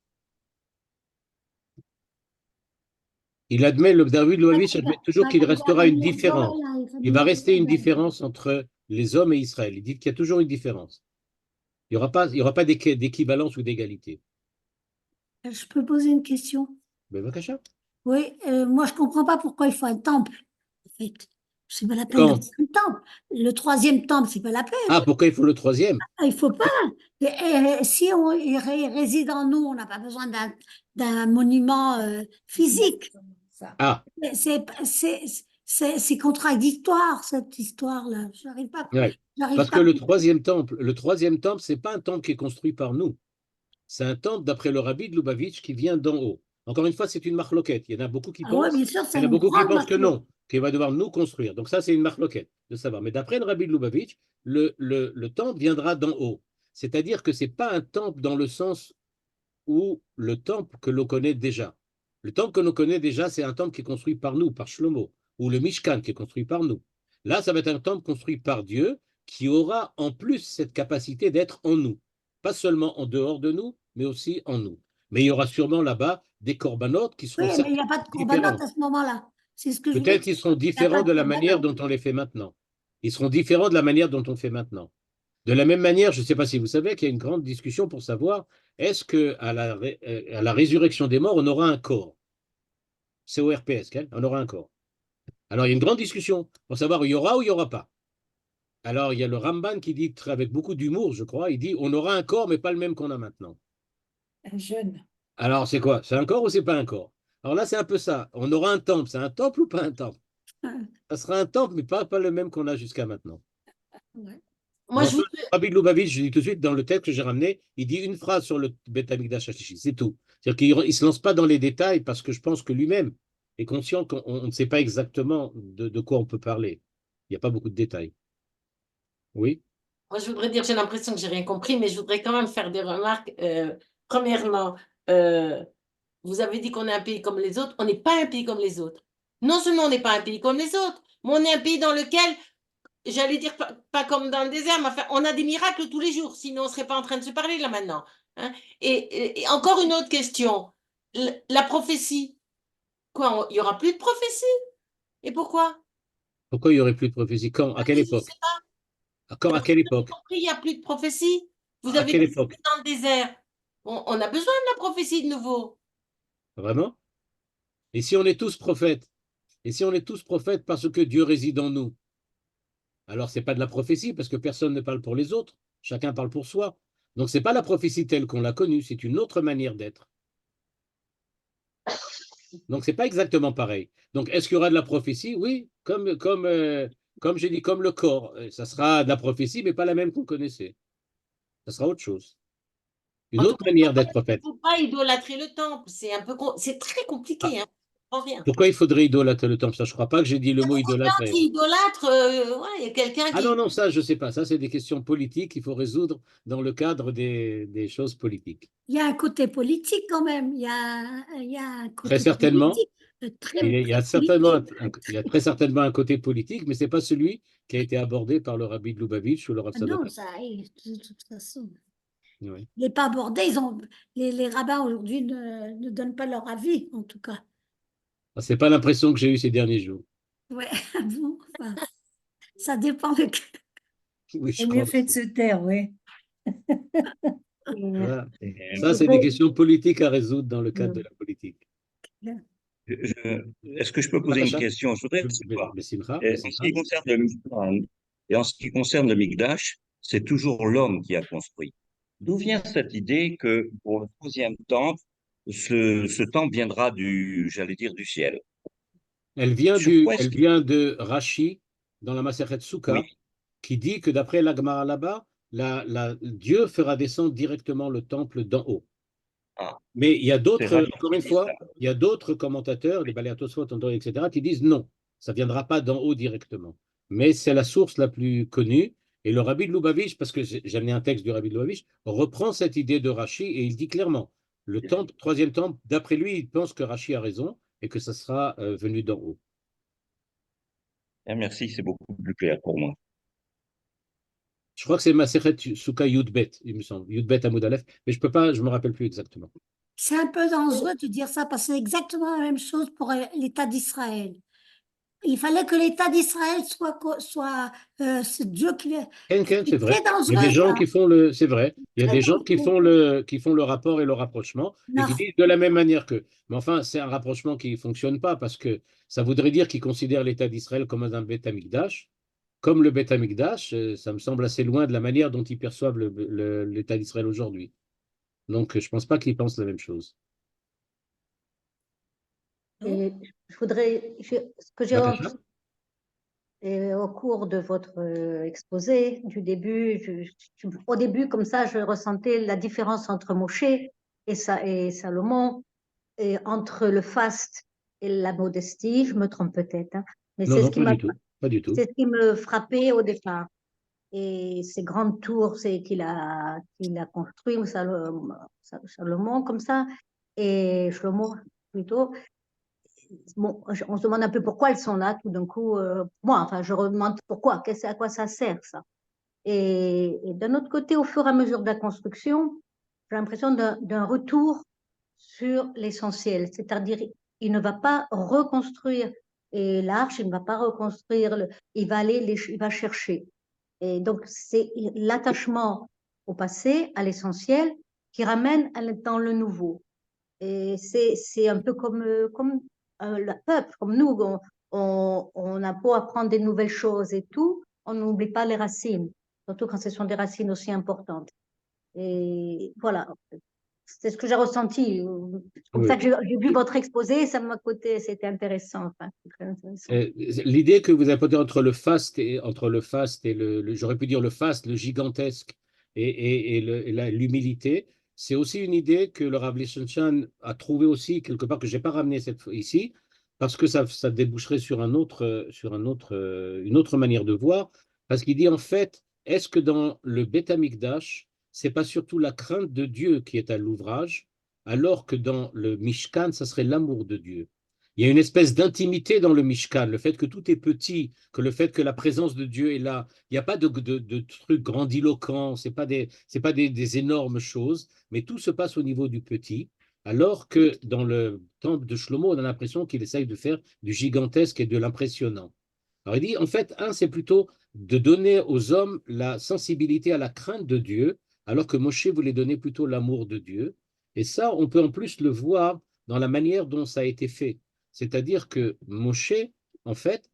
Il admet, le David Lubavitch admet toujours qu'il restera une différence. Il va rester une différence entre les hommes et Israël. Il dit qu'il y a toujours une différence. Il n'y aura pas d'équivalence ou d'égalité. Je peux poser une question? Ben, Bakacha. Oui, moi je comprends pas pourquoi il faut un temple. En fait, c'est pas la peine de Quand? faire un temple. Le troisième temple, c'est pas la peine. Ah, pourquoi il faut le troisième? Ah, il faut pas. Si il réside en nous, on n'a pas besoin d'un monument physique. Ah, C'est contradictoire cette histoire-là. ouais. J'arrive Parce que pas. le troisième temple, c'est pas un temple qui est construit par nous. c'est un temple, d'après le rabbi de Lubavitch, qui vient d'en haut. Encore une fois, c'est une marloquette. Il y en a beaucoup qui Ah ouais, pensent, bien sûr, il c'est y en a une beaucoup qui grande pensent que machine. non, qu'il va devoir nous construire. Donc ça, c'est une marloquette de savoir. Mais d'après le rabbi de Lubavitch, le temple viendra d'en haut. C'est-à-dire que ce n'est pas un temple dans le sens où le temple que l'on connaît déjà. Le temple que l'on connaît déjà, c'est un temple qui est construit par nous, par Shlomo, ou le Mishkan qui est construit par nous. Là, ça va être un temple construit par Dieu qui aura en plus cette capacité d'être en nous. Pas seulement en dehors de nous, mais aussi en nous. Mais il y aura sûrement là-bas des corbanotes qui Oui, seront mais il n'y a pas de certainement corbanote différents. à ce moment-là. C'est ce que je voulais Peut-être dire. qu'ils seront Il n'y a pas différents de de la manière corbanote. dont on les fait maintenant. Ils seront différents de la manière dont on fait maintenant. De la même manière, je ne sais pas si vous savez qu'il y a une grande discussion pour savoir est-ce qu'à à la résurrection des morts, on aura un corps. CORPS, on aura un corps. Alors, il y a une grande discussion pour savoir où il y aura ou il n'y aura pas. Alors, il y a le Ramban qui dit, avec beaucoup d'humour, je crois, il dit on aura un corps, mais pas le même qu'on a maintenant. Un jeune. Alors, c'est quoi? C'est un corps ou c'est pas un corps? Alors là, c'est un peu ça. On aura un temple. C'est un temple ou pas un temple? Ça sera un temple, mais pas le même qu'on a jusqu'à maintenant. Ouais. Moi, Mais je enfin, voudrais, Rabbi de Lubavitch, je dis tout de suite, dans le texte que j'ai ramené, il dit une phrase sur le Beth Amikdash Hashishi, c'est tout. C'est-à-dire qu'il ne se lance pas dans les détails parce que je pense que lui-même est conscient qu'on ne sait pas exactement de quoi on peut parler. Il n'y a pas beaucoup de détails. Oui? moi, je voudrais dire, j'ai l'impression que j'ai rien compris, mais je voudrais quand même faire des remarques. Premièrement, vous avez dit qu'on est un pays comme les autres. On n'est pas un pays comme les autres. Non seulement on n'est pas un pays comme les autres, mais on est un pays dans lequel, j'allais dire pas comme dans le désert, mais enfin, on a des miracles tous les jours. Sinon, on ne serait pas en train de se parler là maintenant. Hein. Et encore une autre question. La prophétie. Quoi, il n'y aura plus de prophétie? Et pourquoi? Pourquoi il n'y aurait plus de prophétie? Quand? À quelle Je ne époque? sais pas. Quand? Ben, À vous quelle avez époque? compris, il n'y a plus de prophétie. Vous À avez quelle dit que époque? c'était dans le désert. On a besoin de la prophétie de nouveau. Vraiment? Et si on est tous prophètes? Et si on est tous prophètes parce que Dieu réside en nous? Alors, ce n'est pas de la prophétie parce que personne ne parle pour les autres. Chacun parle pour soi. Donc, ce n'est pas la prophétie telle qu'on l'a connue, c'est une autre manière d'être. Donc, ce n'est pas exactement pareil. Donc, est-ce qu'il y aura de la prophétie? Oui, comme j'ai dit, comme le corps. Ça sera de la prophétie, mais pas la même qu'on connaissait. Ça sera autre chose. Une En tout autre cas, manière d'être il ne prophète. faut pas idolâtrer le temple. C'est un peu, c'est très Ah, compliqué. Hein. Je comprends rien. pourquoi il faudrait idolâtrer le temple? Ça, je ne crois pas que j'ai dit le mot Quelqu'un idolâtrer. qui idolâtre, ouais, il y a quelqu'un Ah non, qui. non, ça, je ne sais pas. Ça, c'est des questions politiques qu'il faut résoudre dans le cadre des choses politiques. Il y a un côté politique quand même. Il y a un Très côté certainement. politique, très, Il y très a certainement, politique. il y a très certainement un côté politique, mais ce n'est pas celui qui a été abordé par le rabbi de Lubavitch ou le rabbin Ah non, Sadok. ça, de toute façon. Oui. Il n'est pas abordé. Les rabbins aujourd'hui ne donnent pas leur avis, en tout cas. Ce n'est pas l'impression que j'ai eue ces derniers jours. Ouais, bon, enfin, ça dépend de. Oui, je C'est mieux crois fait de aussi. se taire, oui. Voilà. Et Ça, c'est des questions politiques à résoudre dans le cadre de Mm. la politique. Est-ce que je peux poser une Natacha? question? Je voudrais savoir, Bessimcha, en ce qui Bessimcha. concerne le Mishkan et en ce qui concerne le Mikdash, c'est toujours l'homme qui a construit. D'où vient cette idée que pour le troisième temple, ce temple viendra j'allais dire, du ciel? Sur quoi est-ce Elle qu'il... vient de Rashi dans la Masechet Oui, Souka, qui dit que d'après l'Agmara là-bas, Dieu fera descendre directement le temple d'en haut. ah, Mais il y a c'est d'autres, Rashi encore qui une dit ça. fois, il y a d'autres commentateurs, les Baléatosphot, etc., qui disent non, ça ne viendra pas d'en haut directement. Mais c'est la source la plus connue. Et le Rabbi de Lubavitch, parce que j'ai amené un texte du Rabbi de Lubavitch, reprend cette idée de Rashi et il dit clairement, le temple, troisième temple, d'après lui, il pense que Rashi a raison et que ça sera venu d'en haut. Ah, merci, c'est beaucoup plus clair pour moi. Je crois que c'est Masechet Souka Yudbet, il me semble, Yudbet Amoud Aleph, mais je peux pas, je me rappelle plus exactement. C'est un peu dangereux de dire ça parce que c'est exactement la même chose pour l'État d'Israël. Il fallait que l'État d'Israël c'est Dieu qui vient. Ken, Ken, c'est C'est vrai. très Il y a des dangereux, gens ça. qui font le, c'est vrai. Il y a Très des gens dangereux. qui font le rapport et le rapprochement et qui Non. disent de la même manière que. Mais enfin, c'est un rapprochement qui ne fonctionne pas parce que ça voudrait dire qu'ils considèrent l'État d'Israël comme un Beth Amikdash. Comme le Beth Amikdash, ça me semble assez loin de la manière dont ils perçoivent l'État d'Israël aujourd'hui. Donc, je ne pense pas qu'ils pensent la même chose. Non. Et je voudrais, ce que j'ai Natacha? Et au cours de votre exposé, du début, au début, comme ça, je ressentais la différence entre Moshe et Salomon, et entre le faste et la modestie. Je me trompe peut-être, hein, mais Non, non, pas du tout. Pas du tout. c'est ce qui me frappait au départ. Et ces grandes tours qu'il a construit, Salomon, comme ça, et Shlomo plutôt. Bon, on se demande un peu pourquoi elles sont là tout d'un coup. Moi, enfin, je me demande pourquoi, à quoi ça sert ça. Et d'un autre côté, au fur et à mesure de la construction, j'ai l'impression d'un retour sur l'essentiel, c'est-à-dire il ne va pas reconstruire et l'arche, il ne va pas reconstruire, il va chercher. Et donc, c'est l'attachement au passé, à l'essentiel, qui ramène dans le nouveau. Et c'est un peu comme le peuple, comme nous, on a beau apprendre des nouvelles choses et tout, on n'oublie pas les racines, surtout quand ce sont des racines aussi importantes. Et voilà, c'est ce que j'ai ressenti. C'est comme Oui. ça que j'ai vu votre exposé, ça m'a coûté, c'était intéressant. Enfin, très intéressant. L'idée que vous apportez entre le faste et j'aurais pu dire le faste, le gigantesque et l'humilité, c'est aussi une idée que le Rav Lichtenstein a trouvé aussi quelque part que j'ai pas ramené cette fois ici parce que ça déboucherait sur une autre manière de voir parce qu'il dit en fait est-ce que dans le Beth Amikdash c'est pas surtout la crainte de Dieu qui est à l'ouvrage alors que dans le Mishkan ça serait l'amour de Dieu. Il y a une espèce d'intimité dans le Mishkan, le fait que tout est petit, que le fait que la présence de Dieu est là. Il n'y a pas de trucs grandiloquents, ce n'est pas des énormes choses, mais tout se passe au niveau du petit, alors que dans le temple de Shlomo, on a l'impression qu'il essaye de faire du gigantesque et de l'impressionnant. Alors il dit, en fait, c'est plutôt de donner aux hommes la sensibilité à la crainte de Dieu, alors que Moshe voulait donner plutôt l'amour de Dieu. Et ça, on peut en plus le voir dans la manière dont ça a été fait. C'est-à-dire que Moshe, en fait,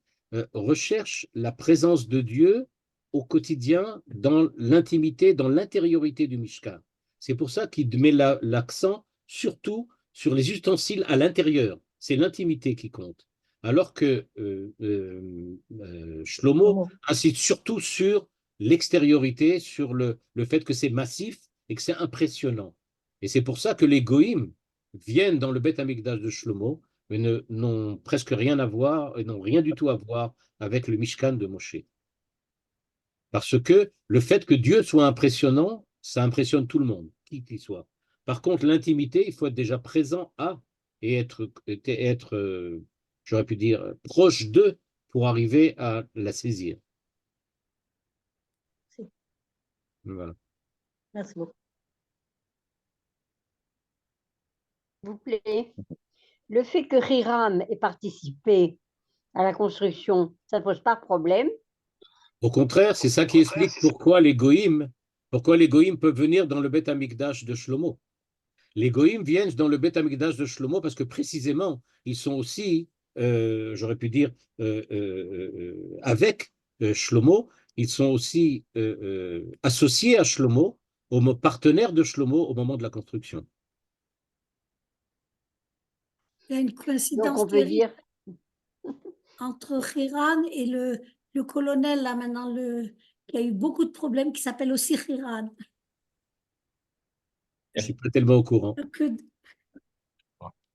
recherche la présence de Dieu au quotidien, dans l'intimité, dans l'intériorité du Mishkan. C'est pour ça qu'il met l'accent surtout sur les ustensiles à l'intérieur. C'est l'intimité qui compte. Alors que Shlomo insiste surtout sur l'extériorité, sur le fait que c'est massif et que c'est impressionnant. Et c'est pour ça que les Goïm viennent dans le Beth Amikdash de Shlomo, mais n'ont presque rien à voir, et n'ont rien du tout à voir avec le Mishkan de Moshe. Parce que le fait que Dieu soit impressionnant, ça impressionne tout le monde, qui qu'il soit. Par contre, l'intimité, il faut être déjà présent à et être j'aurais pu dire, proche d'eux pour arriver à la saisir. Merci. Voilà. Merci beaucoup. S'il vous plaît. Le fait que Hiram ait participé à la construction, ça ne pose pas de problème. Au contraire, c'est ça qui explique pourquoi les Goïm peuvent venir dans le Beth Amikdash de Shlomo. Les Goïm viennent dans le Beth Amikdash de Shlomo parce que précisément, ils sont aussi, j'aurais pu dire, avec Shlomo, ils sont aussi associés à Shlomo, aux partenaires de Shlomo au moment de la construction. Il y a une Donc coïncidence on peut dire, entre Hiran et le colonel, là maintenant, qui a eu beaucoup de problèmes, qui s'appelle aussi Hiran. Je ne suis pas tellement au courant.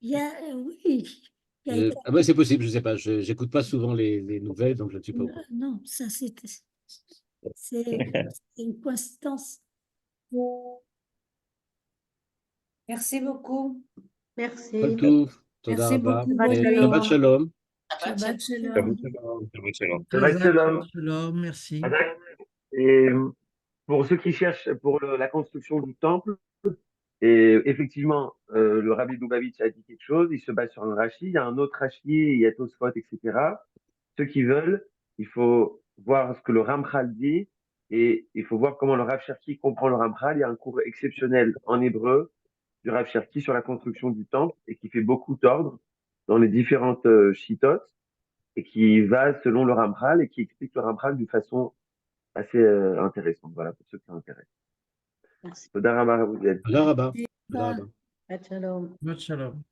Il y a, oui, il y a Ouais, c'est possible, je ne sais pas. Je n'écoute pas souvent les nouvelles, donc je ne suis pas au courant. non, ça c'est une coïncidence. Merci beaucoup. Merci. Kol Tov, Toda Merci Rabba, beaucoup, et Bonnie. Shabbat Shalom. Shabbat shalom. Shabbat shalom. Shalom, merci. Et pour ceux qui cherchent pour la construction du temple, et effectivement, le Rabbi Lubavitch a dit quelque chose, il se base sur un Rashi, il y a un autre Rashi, il y a Tosfot, etc. Ceux qui veulent, il faut voir ce que le Ramchal dit, et il faut voir comment le Rav Cherki comprend le Ramchal. Il y a un cours exceptionnel en hébreu du Rav Cherki sur la construction du temple, et qui fait beaucoup d'ordre dans les différentes shitot, et qui va selon le Ramchal, et qui explique le Ramchal d'une façon assez intéressante. Voilà, pour ceux qui s'intéressent. Merci. Toda Rabba, vous êtes. Toda Rabba. Toda Rabba. Shabbat shalom. Shabbat shalom.